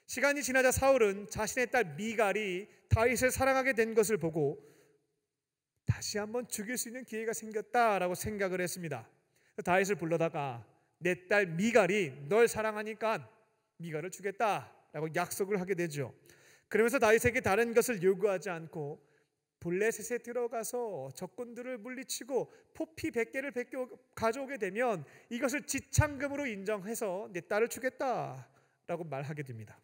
시간이 지나자 사울은 자신의 딸 미갈이 다윗을 사랑하게 된 것을 보고 다시 한번 죽일 수 있는 기회가 생겼다라고 생각을 했습니다. 다윗을 불러다가 내 딸 미갈이 널 사랑하니까 미갈을 주겠다라고 약속을 하게 되죠. 그러면서 다윗에게 다른 것을 요구하지 않고 블레셋에 들어가서 적군들을 물리치고 포피 100개를 가져오게 되면 이것을 지참금으로 인정해서 내 딸을 주겠다라고 말하게 됩니다.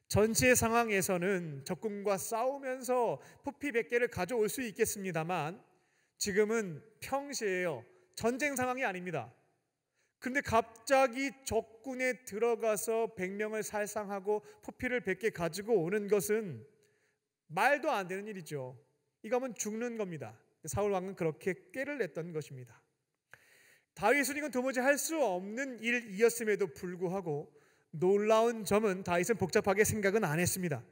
전시의 상황에서는 적군과 싸우면서 포피 100개를 가져올 수 있겠습니다만 지금은 평시예요. 전쟁 상황이 아닙니다. 그런데 갑자기 적군에 들어가서 100명을 살상하고 포피를 100개 가지고 오는 것은 말도 안 되는 일이죠. 이거면 죽는 겁니다. 사울 왕은 그렇게 꾀를 냈던 것입니다. 다윗은 이건 도무지 할 수 없는 일이었음에도 불구하고 놀라운 점은 다윗은 복잡하게 생각은 안 했습니다.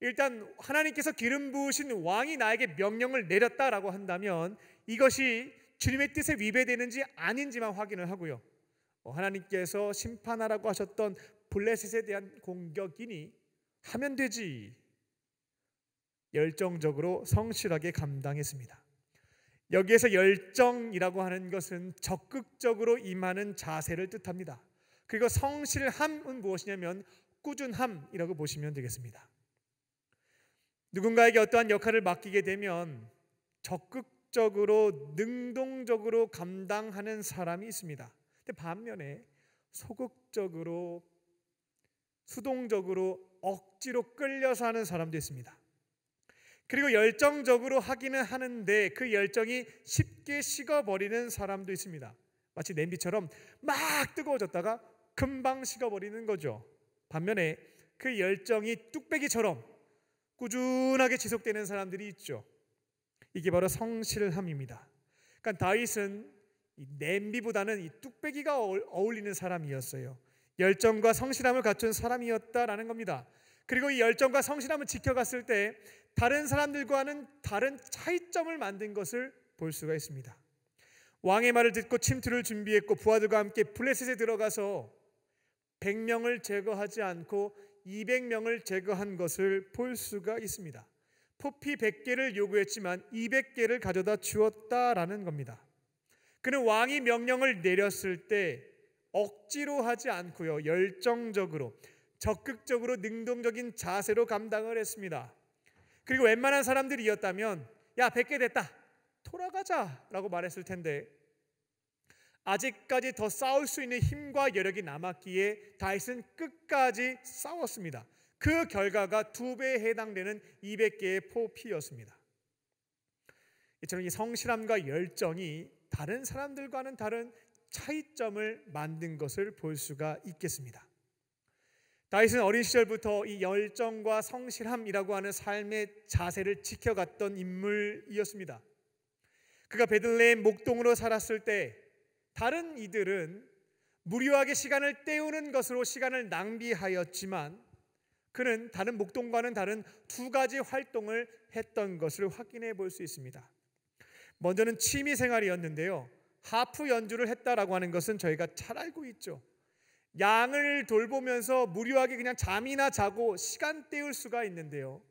일단 하나님께서 기름 부으신 왕이 나에게 명령을 내렸다라고 한다면 이것이 주님의 뜻에 위배되는지 아닌지만 확인을 하고요. 하나님께서 심판하라고 하셨던 블레셋에 대한 공격이니 하면 되지. 열정적으로 성실하게 감당했습니다. 여기에서 열정이라고 하는 것은 적극적으로 임하는 자세를 뜻합니다. 그리고 성실함은 무엇이냐면 꾸준함이라고 보시면 되겠습니다. 누군가에게 어떠한 역할을 맡기게 되면 적극적으로 능동적으로 감당하는 사람이 있습니다. 근데 반면에 소극적으로 수동적으로 억지로 끌려서 하는 사람도 있습니다. 그리고 열정적으로 하기는 하는데 그 열정이 쉽게 식어버리는 사람도 있습니다. 마치 냄비처럼 막 뜨거워졌다가 금방 식어버리는 거죠. 반면에 그 열정이 뚝배기처럼 꾸준하게 지속되는 사람들이 있죠. 이게 바로 성실함입니다. 그러니까 다윗은 이 냄비보다는 이 뚝배기가 어울리는 사람이었어요. 열정과 성실함을 갖춘 사람이었다라는 겁니다. 그리고 이 열정과 성실함을 지켜갔을 때 다른 사람들과는 다른 차이점을 만든 것을 볼 수가 있습니다. 왕의 말을 듣고 침투를 준비했고 부하들과 함께 블레셋에 들어가서 100명을 제거하지 않고 200명을 제거한 것을 볼 수가 있습니다. 포피 100개를 요구했지만 200개를 가져다 주었다라는 겁니다. 그는 왕이 명령을 내렸을 때 억지로 하지 않고요, 열정적으로 적극적으로 능동적인 자세로 감당을 했습니다. 그리고 웬만한 사람들이었다면 야 100개 됐다 돌아가자 라고 말했을 텐데 아직까지 더 싸울 수 있는 힘과 여력이 남았기에 다윗은 끝까지 싸웠습니다. 그 결과가 2배에 해당되는 200개의 포피였습니다. 이처럼 이 성실함과 열정이 다른 사람들과는 다른 차이점을 만든 것을 볼 수가 있겠습니다. 다윗은 어린 시절부터 이 열정과 성실함이라고 하는 삶의 자세를 지켜갔던 인물이었습니다. 그가 베들레헴 목동으로 살았을 때 다른 이들은 무료하게 시간을 때우는 것으로 시간을 낭비하였지만 그는 다른 목동과는 다른 두 가지 활동을 했던 것을 확인해 볼 수 있습니다. 먼저는 취미 생활이었는데요. 하프 연주를 했다라고 하는 것은 저희가 잘 알고 있죠. 양을 돌보면서 무료하게 그냥 잠이나 자고 시간 때울 수가 있는데요.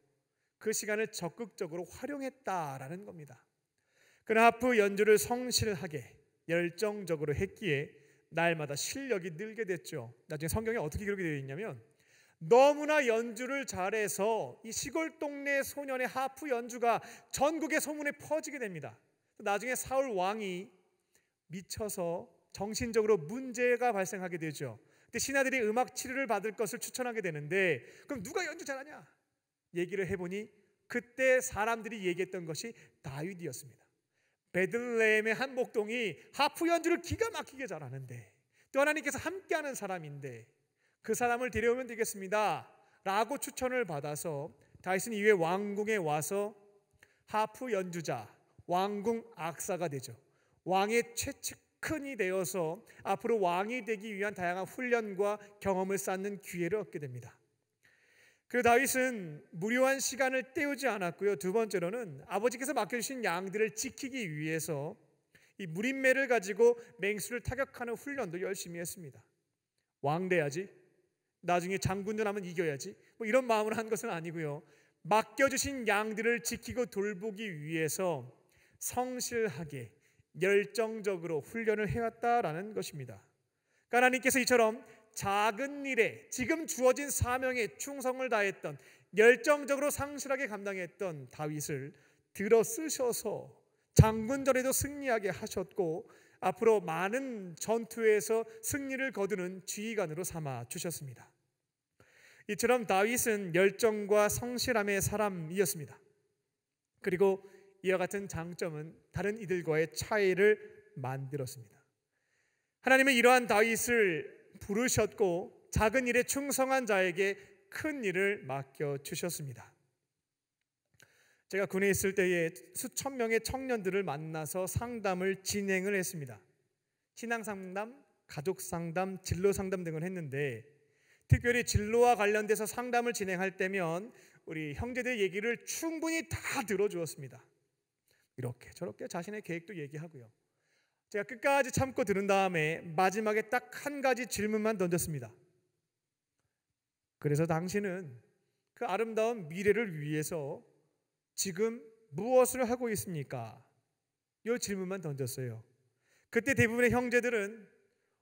그 시간을 적극적으로 활용했다라는 겁니다. 그는 하프 연주를 성실하게 열정적으로 했기에 날마다 실력이 늘게 됐죠. 나중에 성경에 어떻게 기록이 되어 있냐면 너무나 연주를 잘해서 이 시골 동네 소년의 하프 연주가 전국의 소문에 퍼지게 됩니다. 나중에 사울 왕이 미쳐서 정신적으로 문제가 발생하게 되죠. 근데 신하들이 음악 치료를 받을 것을 추천하게 되는데 그럼 누가 연주 잘하냐? 얘기를 해보니 그때 사람들이 얘기했던 것이 다윗이었습니다. 베들레헴의 한 목동이 하프 연주를 기가 막히게 잘하는데 또 하나님께서 함께하는 사람인데 그 사람을 데려오면 되겠습니다 라고 추천을 받아서 다윗은 이후에 왕궁에 와서 하프 연주자 왕궁 악사가 되죠. 왕의 최측근이 되어서 앞으로 왕이 되기 위한 다양한 훈련과 경험을 쌓는 기회를 얻게 됩니다. 그 다윗은 무료한 시간을 때우지 않았고요. 두 번째로는 아버지께서 맡겨주신 양들을 지키기 위해서 이 무림매를 가지고 맹수를 타격하는 훈련도 열심히 했습니다. 왕 돼야지, 나중에 장군전 하면 이겨야지, 뭐 이런 마음으로 한 것은 아니고요. 맡겨주신 양들을 지키고 돌보기 위해서 성실하게 열정적으로 훈련을 해왔다라는 것입니다. 하나님께서 이처럼 작은 일에 지금 주어진 사명에 충성을 다했던 열정적으로 성실하게 감당했던 다윗을 들어 쓰셔서 장군전에도 승리하게 하셨고 앞으로 많은 전투에서 승리를 거두는 지휘관으로 삼아 주셨습니다. 이처럼 다윗은 열정과 성실함의 사람이었습니다. 그리고 이와 같은 장점은 다른 이들과의 차이를 만들었습니다. 하나님은 이러한 다윗을 부르셨고 작은 일에 충성한 자에게 큰 일을 맡겨주셨습니다. 제가 군에 있을 때에 수천 명의 청년들을 만나서 상담을 진행을 했습니다. 신앙상담, 가족상담, 진로상담 등을 했는데 특별히 진로와 관련돼서 상담을 진행할 때면 우리 형제들의 얘기를 충분히 다 들어주었습니다. 이렇게 저렇게 자신의 계획도 얘기하고요. 제가 끝까지 참고 들은 다음에 마지막에 딱 한 가지 질문만 던졌습니다. 그래서 당신은 그 아름다운 미래를 위해서 지금 무엇을 하고 있습니까? 이 질문만 던졌어요. 그때 대부분의 형제들은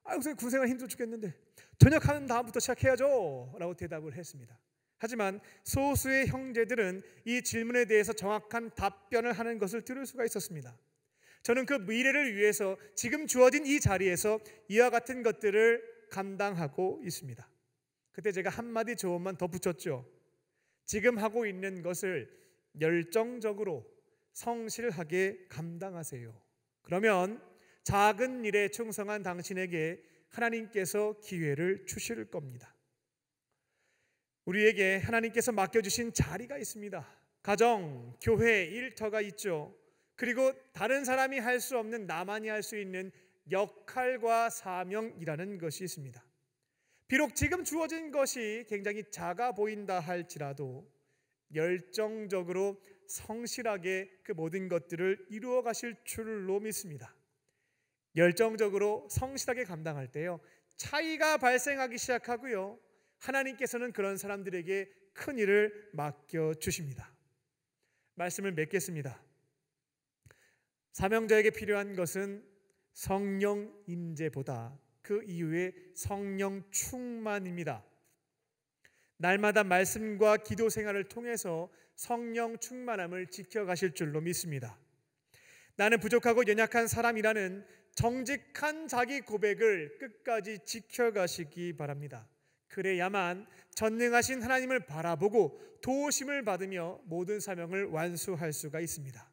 선생님 군생활 힘들어 죽겠는데 전역하는 다음부터 시작해야죠 라고 대답을 했습니다. 하지만 소수의 형제들은 이 질문에 대해서 정확한 답변을 하는 것을 들을 수가 있었습니다. 저는 그 미래를 위해서 지금 주어진 이 자리에서 이와 같은 것들을 감당하고 있습니다. 그때 제가 한마디 조언만 더 붙였죠. 지금 하고 있는 것을 열정적으로 성실하게 감당하세요. 그러면 작은 일에 충성한 당신에게 하나님께서 기회를 주실 겁니다. 우리에게 하나님께서 맡겨주신 자리가 있습니다. 가정, 교회, 일터가 있죠. 그리고 다른 사람이 할 수 없는 나만이 할 수 있는 역할과 사명이라는 것이 있습니다. 비록 지금 주어진 것이 굉장히 작아 보인다 할지라도 열정적으로 성실하게 그 모든 것들을 이루어 가실 줄로 믿습니다. 열정적으로 성실하게 감당할 때요 차이가 발생하기 시작하고요 하나님께서는 그런 사람들에게 큰 일을 맡겨주십니다. 말씀을 맺겠습니다. 사명자에게 필요한 것은 성령 임재보다 그 이후에 성령 충만입니다. 날마다 말씀과 기도 생활을 통해서 성령 충만함을 지켜가실 줄로 믿습니다. 나는 부족하고 연약한 사람이라는 정직한 자기 고백을 끝까지 지켜가시기 바랍니다. 그래야만 전능하신 하나님을 바라보고 도우심을 받으며 모든 사명을 완수할 수가 있습니다.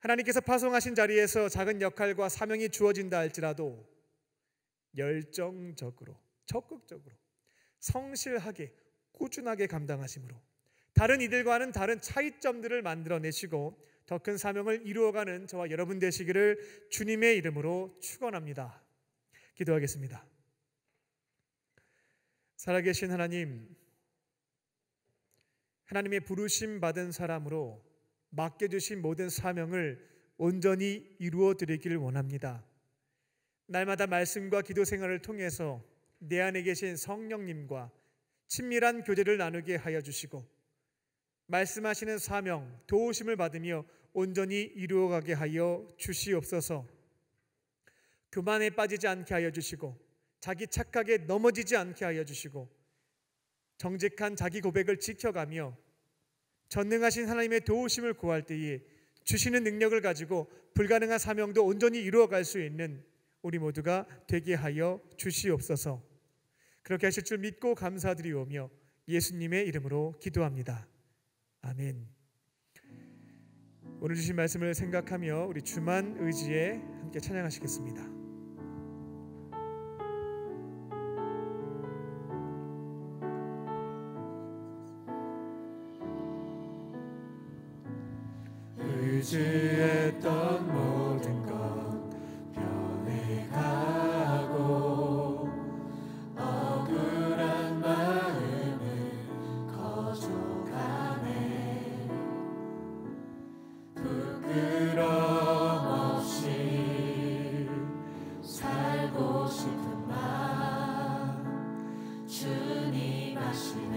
하나님께서 파송하신 자리에서 작은 역할과 사명이 주어진다 할지라도 열정적으로, 적극적으로, 성실하게, 꾸준하게 감당하심으로 다른 이들과는 다른 차이점들을 만들어내시고 더 큰 사명을 이루어가는 저와 여러분 되시기를 주님의 이름으로 축원합니다. 기도하겠습니다. 살아계신 하나님, 하나님의 부르심 받은 사람으로 맡겨주신 모든 사명을 온전히 이루어 드리길 원합니다. 날마다 말씀과 기도 생활을 통해서 내 안에 계신 성령님과 친밀한 교제를 나누게 하여 주시고 말씀하시는 사명, 도우심을 받으며 온전히 이루어가게 하여 주시옵소서. 교만에 빠지지 않게 하여 주시고 자기 착각에 넘어지지 않게 하여 주시고 정직한 자기 고백을 지켜가며 전능하신 하나님의 도우심을 구할 때에 주시는 능력을 가지고 불가능한 사명도 온전히 이루어갈 수 있는 우리 모두가 되게 하여 주시옵소서. 그렇게 하실 줄 믿고 감사드리오며 예수님의 이름으로 기도합니다. 아멘. 오늘 주신 말씀을 생각하며 우리 주만 의지에 함께 찬양하시겠습니다. 의지했던 모든 것 변해가고 억울한 마음은 거져가네. 부끄럼 없이 살고 싶은 마음 주님 아시네.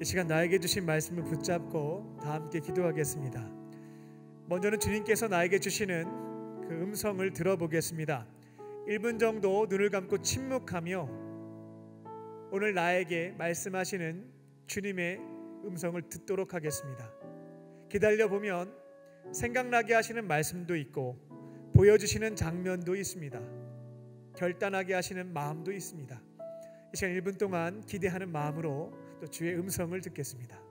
이 시간 나에게 주신 말씀을 붙잡고 다 함께 기도하겠습니다. 먼저는 주님께서 나에게 주시는 그 음성을 들어보겠습니다. 1분 정도 눈을 감고 침묵하며 오늘 나에게 말씀하시는 주님의 음성을 듣도록 하겠습니다. 기다려보면 생각나게 하시는 말씀도 있고 보여주시는 장면도 있습니다. 결단하게 하시는 마음도 있습니다. 이 시간 1분 동안 기대하는 마음으로 또 주의 음성을 듣겠습니다.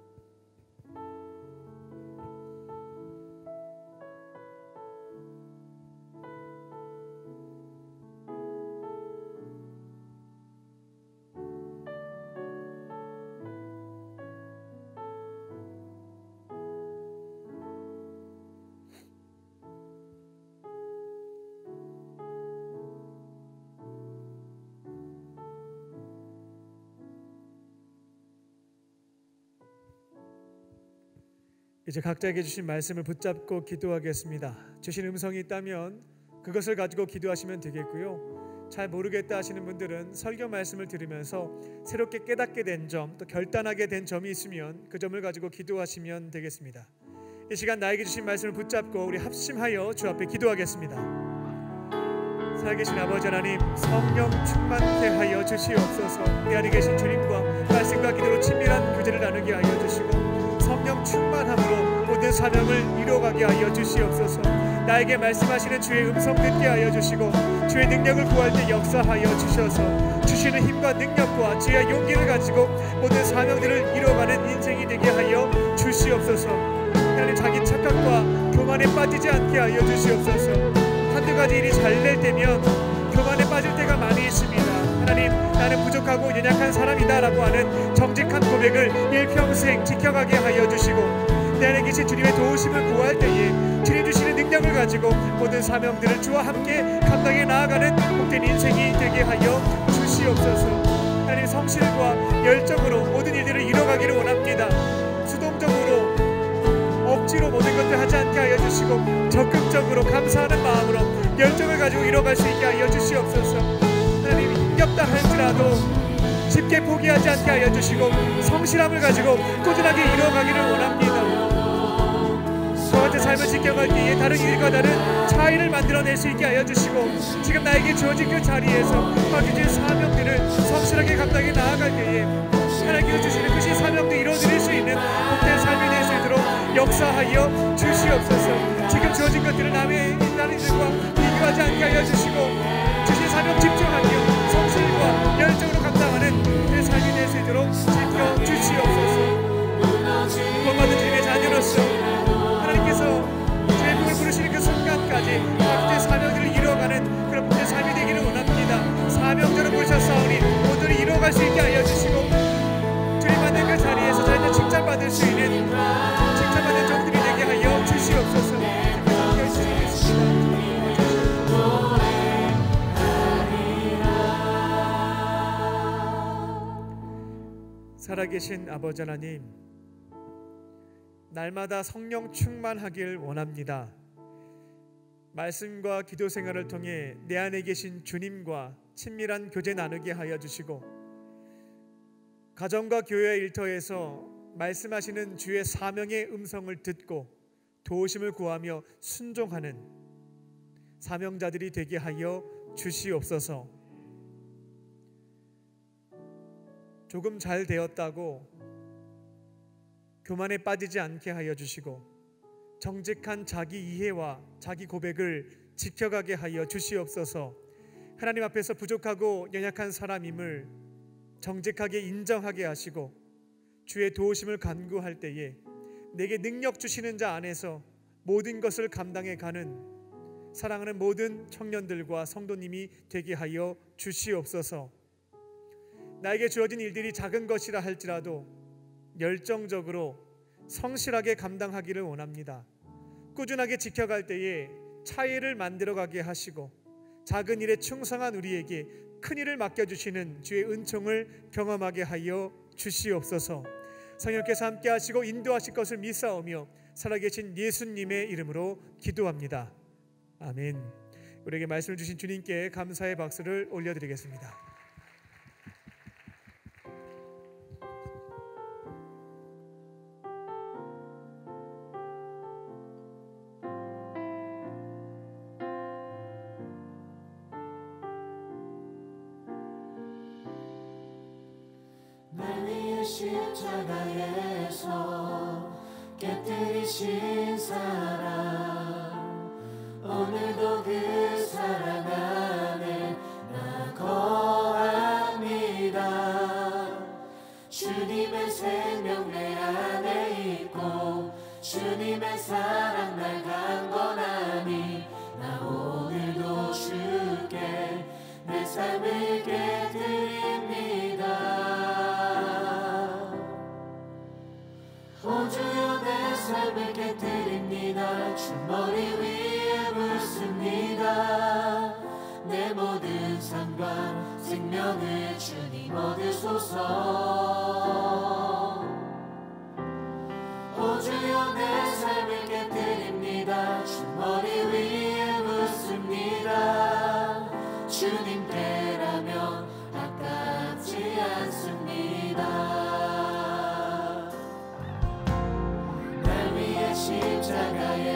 이제 각자에게 주신 말씀을 붙잡고 기도하겠습니다. 주신 음성이 있다면 그것을 가지고 기도하시면 되겠고요. 잘 모르겠다 하시는 분들은 설교 말씀을 들으면서 새롭게 깨닫게 된 점, 또 결단하게 된 점이 있으면 그 점을 가지고 기도하시면 되겠습니다. 이 시간 나에게 주신 말씀을 붙잡고 우리 합심하여 주 앞에 기도하겠습니다. 살아계신 아버지 하나님, 성령 충만케 하여 주시옵소서. 내 안에 계신 주님과 말씀과 기도로 친밀한 교제를 나누게 하여 주시고 성령 충만함으로 모든 사명을 이루어가게 하여 주시옵소서. 나에게 말씀하시는 주의 음성 듣게 하여 주시고 주의 능력을 구할 때 역사하여 주셔서 주시는 힘과 능력과 지혜와 용기를 가지고 모든 사명들을 이루어가는 인생이 되게 하여 주시옵소서. 하나님, 자기 착각과 교만에 빠지지 않게 하여 주시옵소서. 한두 가지 일이 잘 될 때면 교만에 빠질 때가 많이 있습니다. 하나님, 나는 부족하고 연약한 사람이다 라고 하는 정직한 고백을 일평생 지켜가게 하여 주시고 내 안에 계신 주님의 도우심을 구할 때에 주님 주시는 능력을 가지고 모든 사명들을 주와 함께 감당해 나아가는 복된 인생이 되게 하여 주시옵소서. 하나님, 성실과 열정으로 모든 일들을 이뤄가기를 원합니다. 수동적으로 억지로 모든 것을 하지 않게 하여 주시고 적극적으로 감사하는 마음으로 열정을 가지고 이뤄갈 수 있게 하여 주시옵소서. 하나님, 힘겹다 할지라도 쉽게 포기하지 않게 하여 주시고 성실함을 가지고 꾸준하게 이뤄가기를 원합니다. 저 같은 삶을 지켜갈 때에 다른 일과 다른 차이를 만들어낼 수 있게 하여 주시고 지금 나에게 주어진 그 자리에서 맡겨진 사명들을 성실하게 감당해 나아갈 때에 하나님께서 주시는 그 사명도 이루어드릴 수 있는 복된 삶이 될 수 있도록 역사하여 주시옵소서. 지금 주어진 것들을 남의 인간들과 비교하지 않게 하여 주시고 주신 사명 집중하며 성실과 열정으로 감당하는 그 삶이 될 수 있도록 지켜주시옵소서. 구원받은 주님의 자녀로서 하나님께서 주의 이름을 부르시는 그 순간까지 복된 사명들을 이루어가는 그런 복된 삶이 되기를 원합니다. 사명대로 부르셨사오니 모두를 이루어갈 수 있게 하여 주시고 주님 받는 그 자리에서 자기가 칭찬받을 수 있는 칭찬받는 종들이 되게 하여 주시옵소서. 살아계신 아버지 하나님, 날마다 성령 충만하길 원합니다. 말씀과 기도 생활을 통해 내 안에 계신 주님과 친밀한 교제 나누게 하여 주시고 가정과 교회 일터에서 말씀하시는 주의 사명의 음성을 듣고 도우심을 구하며 순종하는 사명자들이 되게 하여 주시옵소서. 조금 잘 되었다고 교만에 빠지지 않게 하여 주시고 정직한 자기 이해와 자기 고백을 지켜가게 하여 주시옵소서. 하나님 앞에서 부족하고 연약한 사람임을 정직하게 인정하게 하시고 주의 도우심을 간구할 때에 내게 능력 주시는 자 안에서 모든 것을 감당해 가는 사랑하는 모든 청년들과 성도님이 되게 하여 주시옵소서. 나에게 주어진 일들이 작은 것이라 할지라도 열정적으로 성실하게 감당하기를 원합니다. 꾸준하게 지켜갈 때에 차이를 만들어가게 하시고 작은 일에 충성한 우리에게 큰 일을 맡겨주시는 주의 은총을 경험하게 하여 주시옵소서. 성령께서 함께 하시고 인도하실 것을 믿사오며 살아계신 예수님의 이름으로 기도합니다. 아멘. 우리에게 말씀을 주신 주님께 감사의 박수를 올려드리겠습니다. 십자가에서 깨뜨리신 사랑 오늘도 그 사랑 안에 나 거합니다. 주님의 생명 내 안에 있고 주님의 사랑 날 강건하니 나 오늘도 주께 내 삶을 깨뜨립니다. 오 주여 내 삶을 깨뜨립니다. 주 머리 위에 묻습니다. 내 모든 삶과 생명을 주님 얻으소서. 오 주여 내 삶을 깨뜨립니다. 주 머리 위에 묻습니다. 주님께라면 아깝지 않습니다.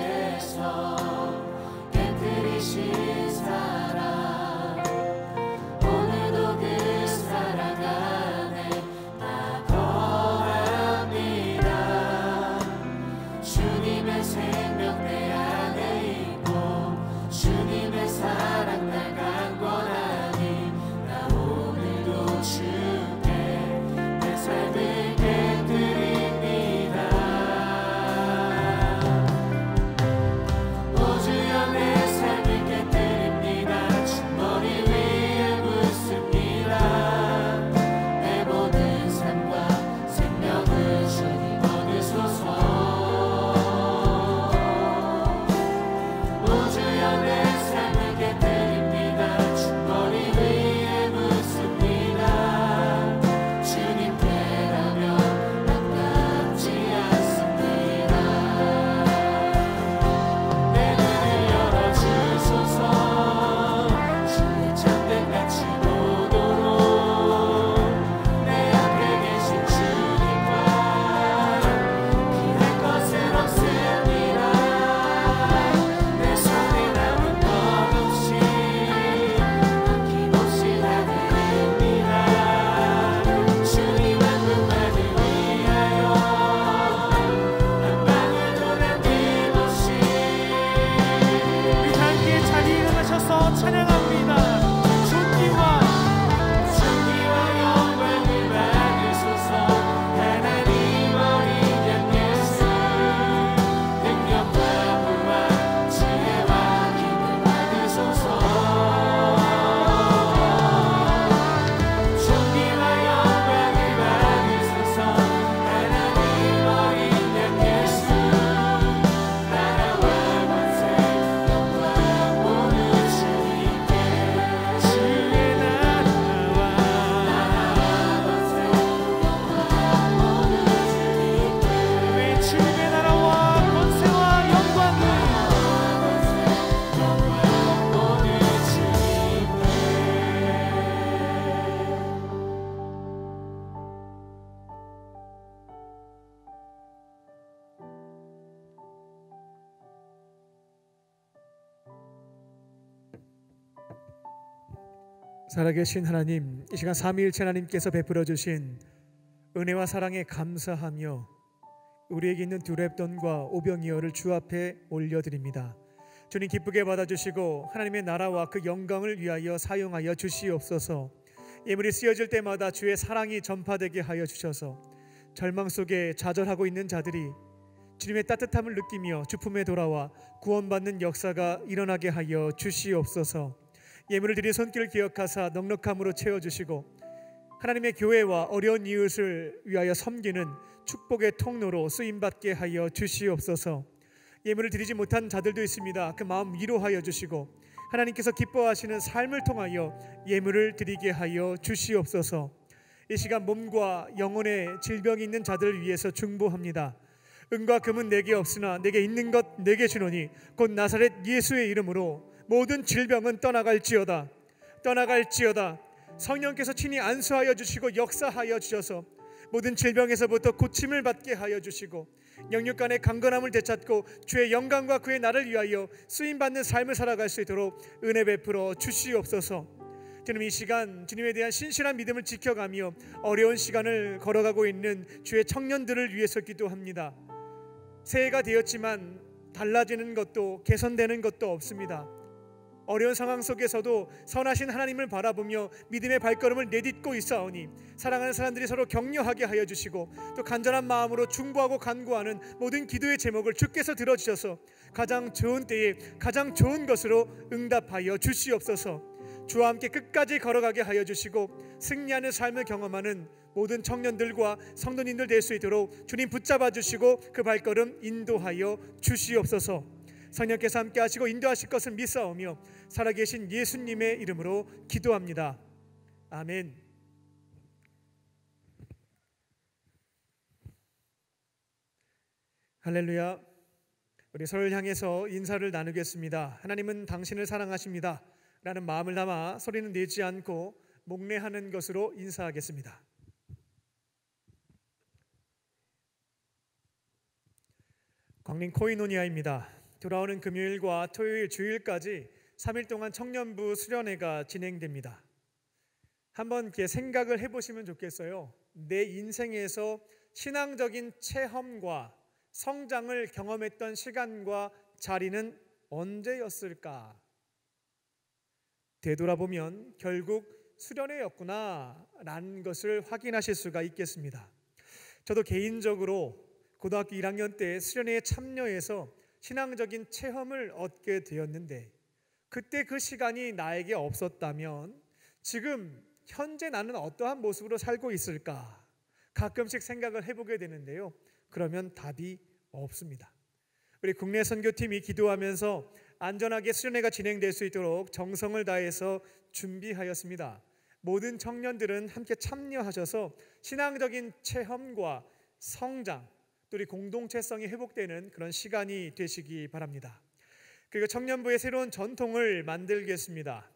십자가에서 깨뜨리신 사랑 주셔서 찬양합니다. 살아계신 하나님, 이 시간 삼위일체 하나님께서 베풀어 주신 은혜와 사랑에 감사하며 우리에게 있는 두렙돈과 오병이어를 주 앞에 올려드립니다. 주님 기쁘게 받아주시고 하나님의 나라와 그 영광을 위하여 사용하여 주시옵소서. 예물이 쓰여질 때마다 주의 사랑이 전파되게 하여 주셔서 절망 속에 좌절하고 있는 자들이 주님의 따뜻함을 느끼며 주품에 돌아와 구원받는 역사가 일어나게 하여 주시옵소서. 예물을 드린 손길을 기억하사 넉넉함으로 채워주시고 하나님의 교회와 어려운 이웃을 위하여 섬기는 축복의 통로로 쓰임받게 하여 주시옵소서. 예물을 드리지 못한 자들도 있습니다. 그 마음 위로하여 주시고 하나님께서 기뻐하시는 삶을 통하여 예물을 드리게 하여 주시옵소서. 이 시간 몸과 영혼의 질병이 있는 자들을 위해서 중보합니다. 은과 금은 내게 없으나 내게 있는 것 내게 주노니 곧 나사렛 예수의 이름으로 모든 질병은 떠나갈지어다. 떠나갈지어다. 성령께서 친히 안수하여 주시고 역사하여 주셔서 모든 질병에서부터 고침을 받게 하여 주시고 영육간의 강건함을 되찾고 주의 영광과 그의 나를 위하여 쓰임받는 삶을 살아갈 수 있도록 은혜 베풀어 주시옵소서. 주님, 이 시간 주님에 대한 신실한 믿음을 지켜가며 어려운 시간을 걸어가고 있는 주의 청년들을 위해서 기도합니다. 새해가 되었지만 달라지는 것도 개선되는 것도 없습니다. 어려운 상황 속에서도 선하신 하나님을 바라보며 믿음의 발걸음을 내딛고 있사오니 사랑하는 사람들이 서로 격려하게 하여 주시고 또 간절한 마음으로 중보하고 간구하는 모든 기도의 제목을 주께서 들어주셔서 가장 좋은 때에 가장 좋은 것으로 응답하여 주시옵소서. 주와 함께 끝까지 걸어가게 하여 주시고 승리하는 삶을 경험하는 모든 청년들과 성도님들 될 수 있도록 주님 붙잡아 주시고 그 발걸음 인도하여 주시옵소서. 성령께서 함께 하시고 인도하실 것을 믿사오며 살아계신 예수님의 이름으로 기도합니다. 아멘. 할렐루야. 우리 서로를 향해서 인사를 나누겠습니다. 하나님은 당신을 사랑하십니다 라는 마음을 담아 소리는 내지 않고 목례하는 것으로 인사하겠습니다. 광림 코이노니아입니다. 돌아오는 금요일과 토요일 주일까지 3일 동안 청년부 수련회가 진행됩니다. 한번 이렇게 생각을 해보시면 좋겠어요. 내 인생에서 신앙적인 체험과 성장을 경험했던 시간과 자리는 언제였을까? 되돌아보면 결국 수련회였구나 라는 것을 확인하실 수가 있겠습니다. 저도 개인적으로 고등학교 1학년 때 수련회에 참여해서 신앙적인 체험을 얻게 되었는데 그때 그 시간이 나에게 없었다면 지금 현재 나는 어떠한 모습으로 살고 있을까 가끔씩 생각을 해보게 되는데요. 그러면 답이 없습니다. 우리 국내 선교팀이 기도하면서 안전하게 수련회가 진행될 수 있도록 정성을 다해서 준비하였습니다. 모든 청년들은 함께 참여하셔서 신앙적인 체험과 성장 또 우리 공동체성이 회복되는 그런 시간이 되시기 바랍니다. 그리고 청년부의 새로운 전통을 만들겠습니다.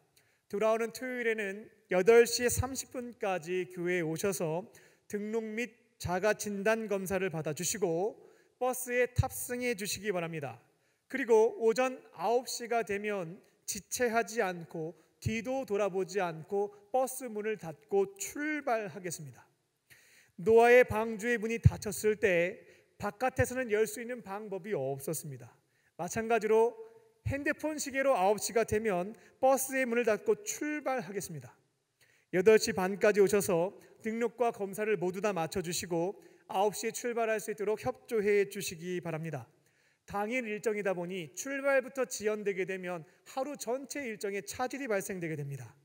돌아오는 토요일에는 8시 30분까지 교회에 오셔서 등록 및 자가 진단 검사를 받아주시고 버스에 탑승해 주시기 바랍니다. 그리고 오전 9시가 되면 지체하지 않고 뒤도 돌아보지 않고 버스 문을 닫고 출발하겠습니다. 노아의 방주의 문이 닫혔을 때 바깥에서는 열 수 있는 방법이 없었습니다. 마찬가지로 핸드폰 시계로 9시가 되면 버스의 문을 닫고 출발하겠습니다. 8시 반까지 오셔서 등록과 검사를 모두 다 맞춰주시고 9시에 출발할 수 있도록 협조해 주시기 바랍니다. 당일 일정이다 보니 출발부터 지연되게 되면 하루 전체 일정에 차질이 발생되게 됩니다.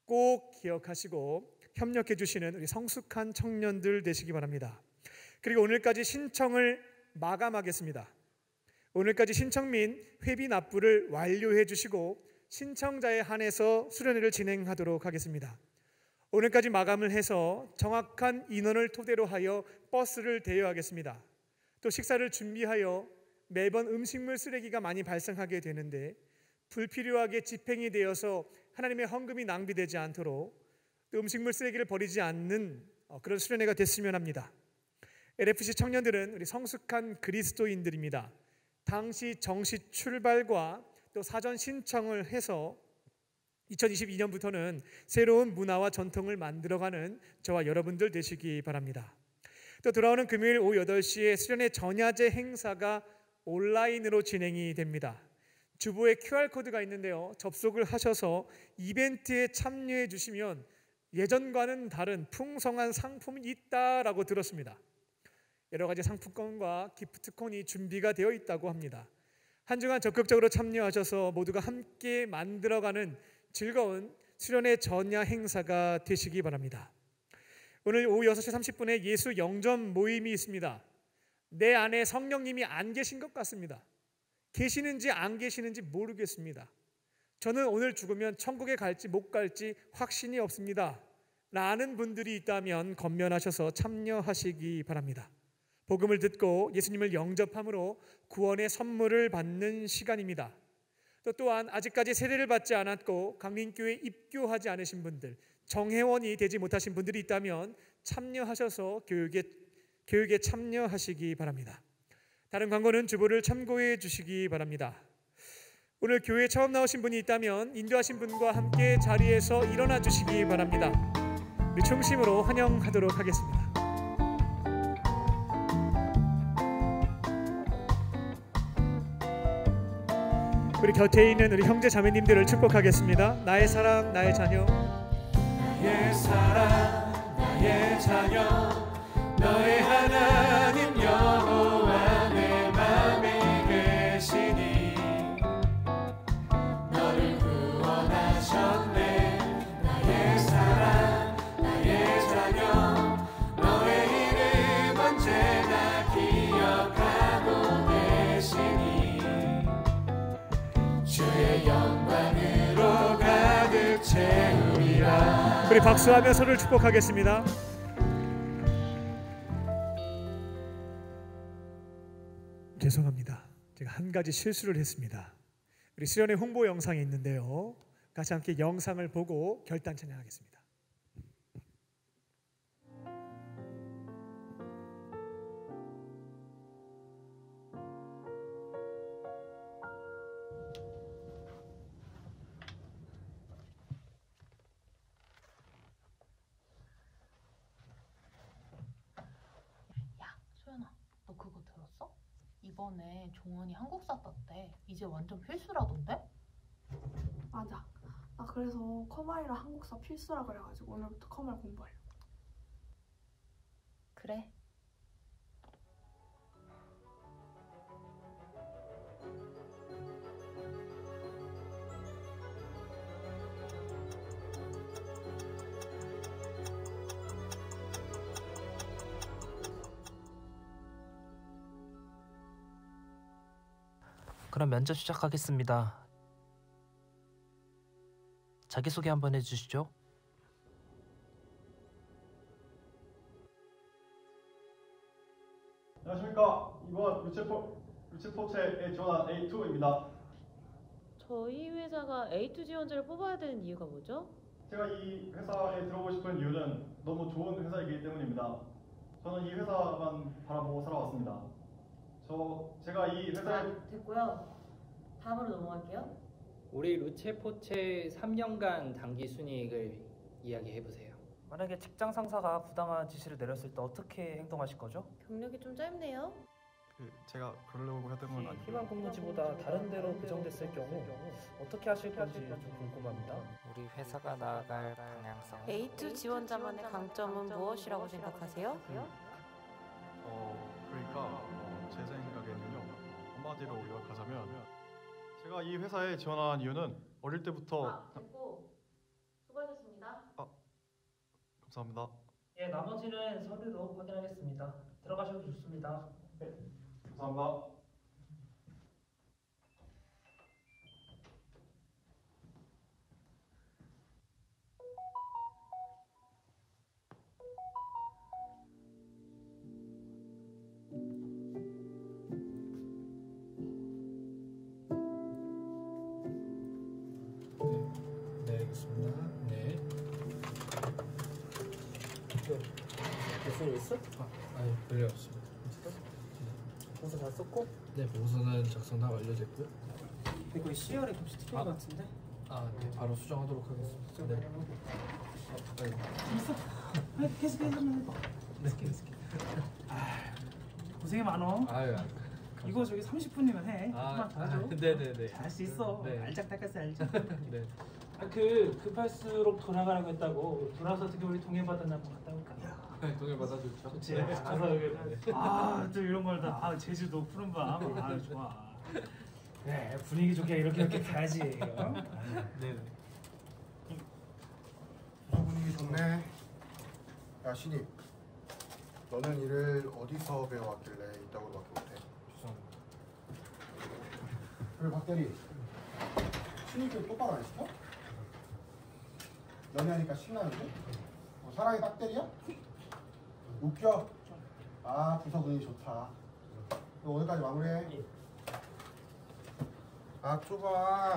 꼭 기억하시고 협력해 주시는 우리 성숙한 청년들 되시기 바랍니다. 그리고 오늘까지 신청을 마감하겠습니다. 오늘까지 신청 및 회비 납부를 완료해 주시고 신청자에 한해서 수련회를 진행하도록 하겠습니다. 오늘까지 마감을 해서 정확한 인원을 토대로 하여 버스를 대여하겠습니다. 또 식사를 준비하여 매번 음식물 쓰레기가 많이 발생하게 되는데 불필요하게 집행이 되어서 하나님의 헌금이 낭비되지 않도록 또 음식물 쓰레기를 버리지 않는 그런 수련회가 됐으면 합니다. LFC 청년들은 우리 성숙한 그리스도인들입니다. 당시 정시 출발과 또 사전 신청을 해서 2022년부터는 새로운 문화와 전통을 만들어가는 저와 여러분들 되시기 바랍니다. 또 돌아오는 금요일 오후 8시에 수련회 전야제 행사가 온라인으로 진행이 됩니다. 주보에 QR코드가 있는데요. 접속을 하셔서 이벤트에 참여해 주시면 예전과는 다른 풍성한 상품이 있다라고 들었습니다. 여러 가지 상품권과 기프트콘이 준비가 되어 있다고 합니다. 한 주간 적극적으로 참여하셔서 모두가 함께 만들어가는 즐거운 수련회 전야 행사가 되시기 바랍니다. 오늘 오후 6시 30분에 예수 영접 모임이 있습니다. 내 안에 성령님이 안 계신 것 같습니다. 계시는지 안 계시는지 모르겠습니다. 저는 오늘 죽으면 천국에 갈지 못 갈지 확신이 없습니다. 라는 분들이 있다면 건면하셔서 참여하시기 바랍니다. 복음을 듣고 예수님을 영접함으로 구원의 선물을 받는 시간입니다. 또한 아직까지 세례를 받지 않았고 강림교회에 입교하지 않으신 분들, 정회원이 되지 못하신 분들이 있다면 참여하셔서 교육에 참여하시기 바랍니다. 다른 광고는 주보를 참고해 주시기 바랍니다. 오늘 교회에 처음 나오신 분이 있다면 인도하신 분과 함께 자리에서 일어나 주시기 바랍니다. 우리 중심으로 환영하도록 하겠습니다. 우리 곁에 있는 우리 형제 자매님들을 축복하겠습니다. 나의 사랑, 나의 자녀. 나의 사랑, 나의 자녀, 너의 하나님 여호와 내 맘에 계시니 너를 구원하셨네. 나의 사랑, 나의 자녀, 너의 이름 언제나 기억하고 계시니 주의 영광으로 가득 채우리라. 우리 박수하며 서로를 축복하겠습니다. 죄송합니다. 제가 한 가지 실수를 했습니다. 우리 수련회 홍보 영상이 있는데요. 같이 함께 영상을 보고 결단 찬양하겠습니다. 소연아, 너 그거 들었어? 이번에 종원이 한국사 땄대. 이제 완전 필수라던데? 맞아. 나 그래서 커말이랑 한국사 필수라 그래가지고 오늘부터 커말 공부하려고. 그래. 그럼 면접 시작하겠습니다. 자기소개 한번 해주시죠. 안녕하십니까. 이번 루체포체에 지원한 A2입니다. 저희 회사가 A2 지원자를 뽑아야 되는 이유가 뭐죠? 제가 이 회사에 들어오고 싶은 이유는 너무 좋은 회사이기 때문입니다. 저는 이 회사만 바라보고 살아왔습니다. 제가 이 회사에 됐고요. 다음으로 넘어갈게요. 우리 루체포체 3년간 당기 순이익을 이야기해보세요. 만약에 직장 상사가 부당한 지시를 내렸을 때 어떻게 행동하실 거죠? 경력이 좀 짧네요. 제가 그러려고 했던 건 아니고 희망 근무지보다 다른 데로 배정됐을 경우 어떻게 하실 건지 좀 궁금합니다. 우리 회사가 나아갈 방향성. A2 지원자만의 강점은 무엇이라고 생각하세요? 그러니까 제 생각에는요, 한마디로 요약하자면 제가 이 회사에 지원한 이유는 어릴 때부터 됐고 수고하셨습니다. 감사합니다. 예, 나머지는 서류로 확인하겠습니다. 들어가셔도 좋습니다. 네. 감사합니다. 네, 알겠습니다. 네. 무슨 일 있어? 아니, 별일 없습니다. 보고서 잘 썼고? 네, 보고서는 작성 다 완료됐고요. 이거 CR에 겹치 틀린 것 같은데? 네, 바로 수정하도록 하겠습니다. 네. 있어. 계속 한번 해봐. 계속. 고생이 많어. 이거 저기 30분이면 해. 조금만 더 해줘. 네네네. 잘할 수 있어. 네. 알짝달짝스 알죠. 네. 급할수록 돌아가라고 했다고. 돌아서 어떻게 우리 동해바다나 한번 갔다 올까? 동해 받아 좋죠. 좋지. 가서 여기 또 이런 걸 다. 제주도 푸른밤. 좋아. 그래, 분위기 좋게 이렇게 가야지. 네. 분위기 좋네. 야 신입, 너는 일을 어디서 배워왔길래 이따구로밖에 못해? 죄송합니다. 그래 박대리, 신입들 똑바로 안 시켜? 연애하니까 신나는데? 사랑이 딱대리야? 웃겨? 부서 분위기 좋다. 너 오늘까지 마무리해. 좁아.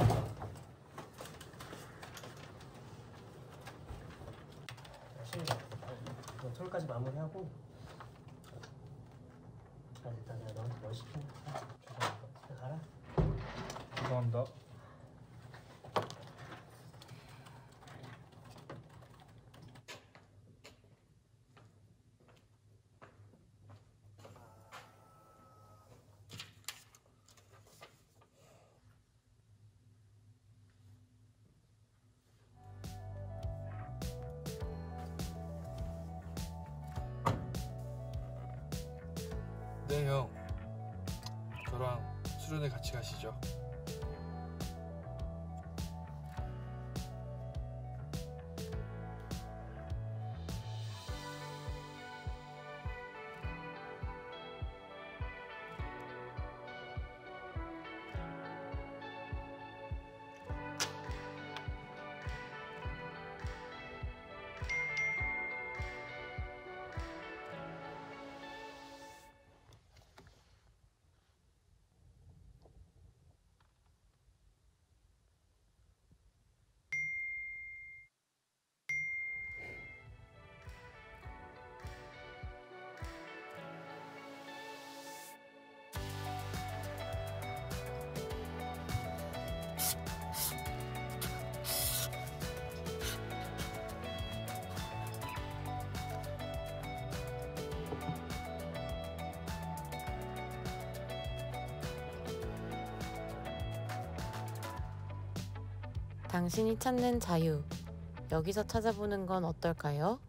토요일까지 마무리하고 일단 내가 너한테 뭘 시키는 거야. 죄송합니다. 가라. 죄송합니다. 네, 형. 저랑 수련회 같이 가시죠. 당신이 찾는 자유. 여기서 찾아보는 건 어떨까요?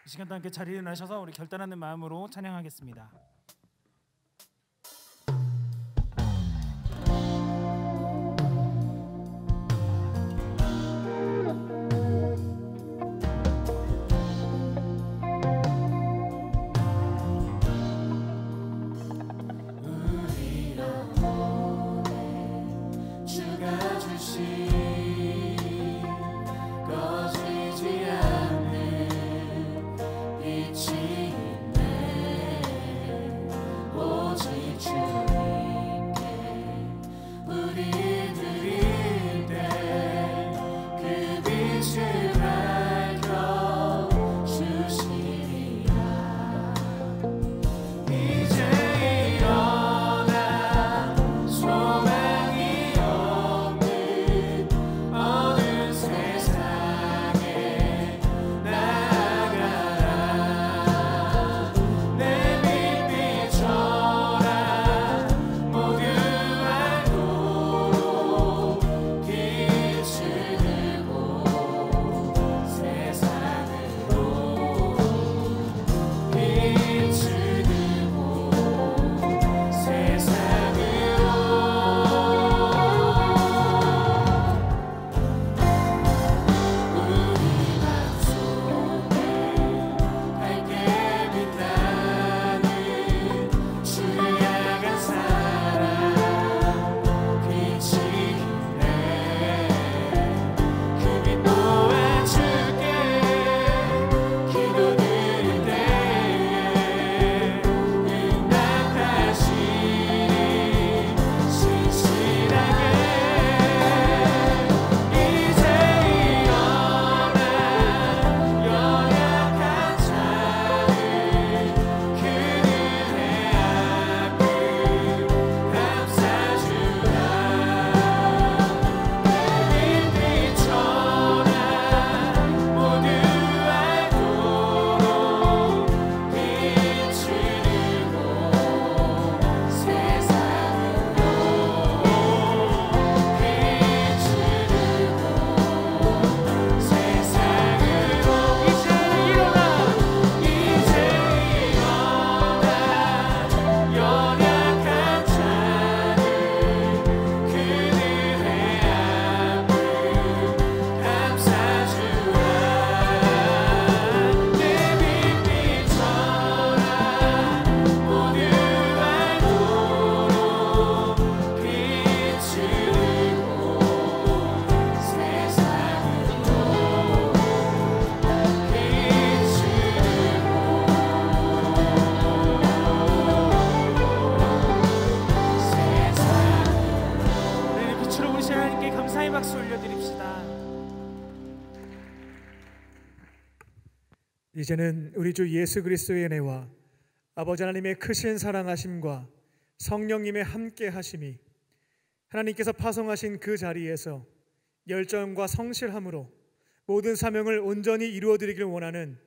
이 시간도 함께 자리에 일어나셔서 우리 결단하는 마음으로 찬양하겠습니다. 주가 주신 꺼지지 않는 빛이 있네. 오직 주님께 우리 드릴 때 그 이제는 우리 주 예수 그리스도의 은혜와 아버지 하나님의 크신 사랑하심과 성령님의 함께 하심이 하나님께서 파송하신 그 자리에서 열정과 성실함으로 모든 사명을 온전히 이루어드리길 원하는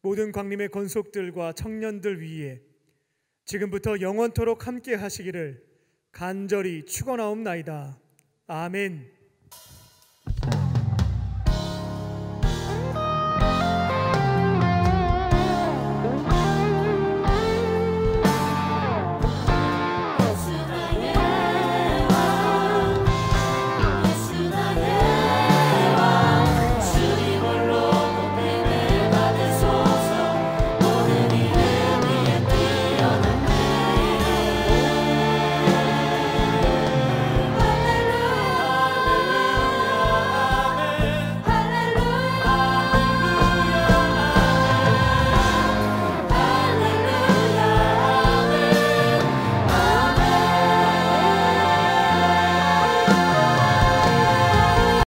모든 광림의 권속들과 청년들 위에 지금부터 영원토록 함께 하시기를 간절히 축원하옵나이다. 아멘.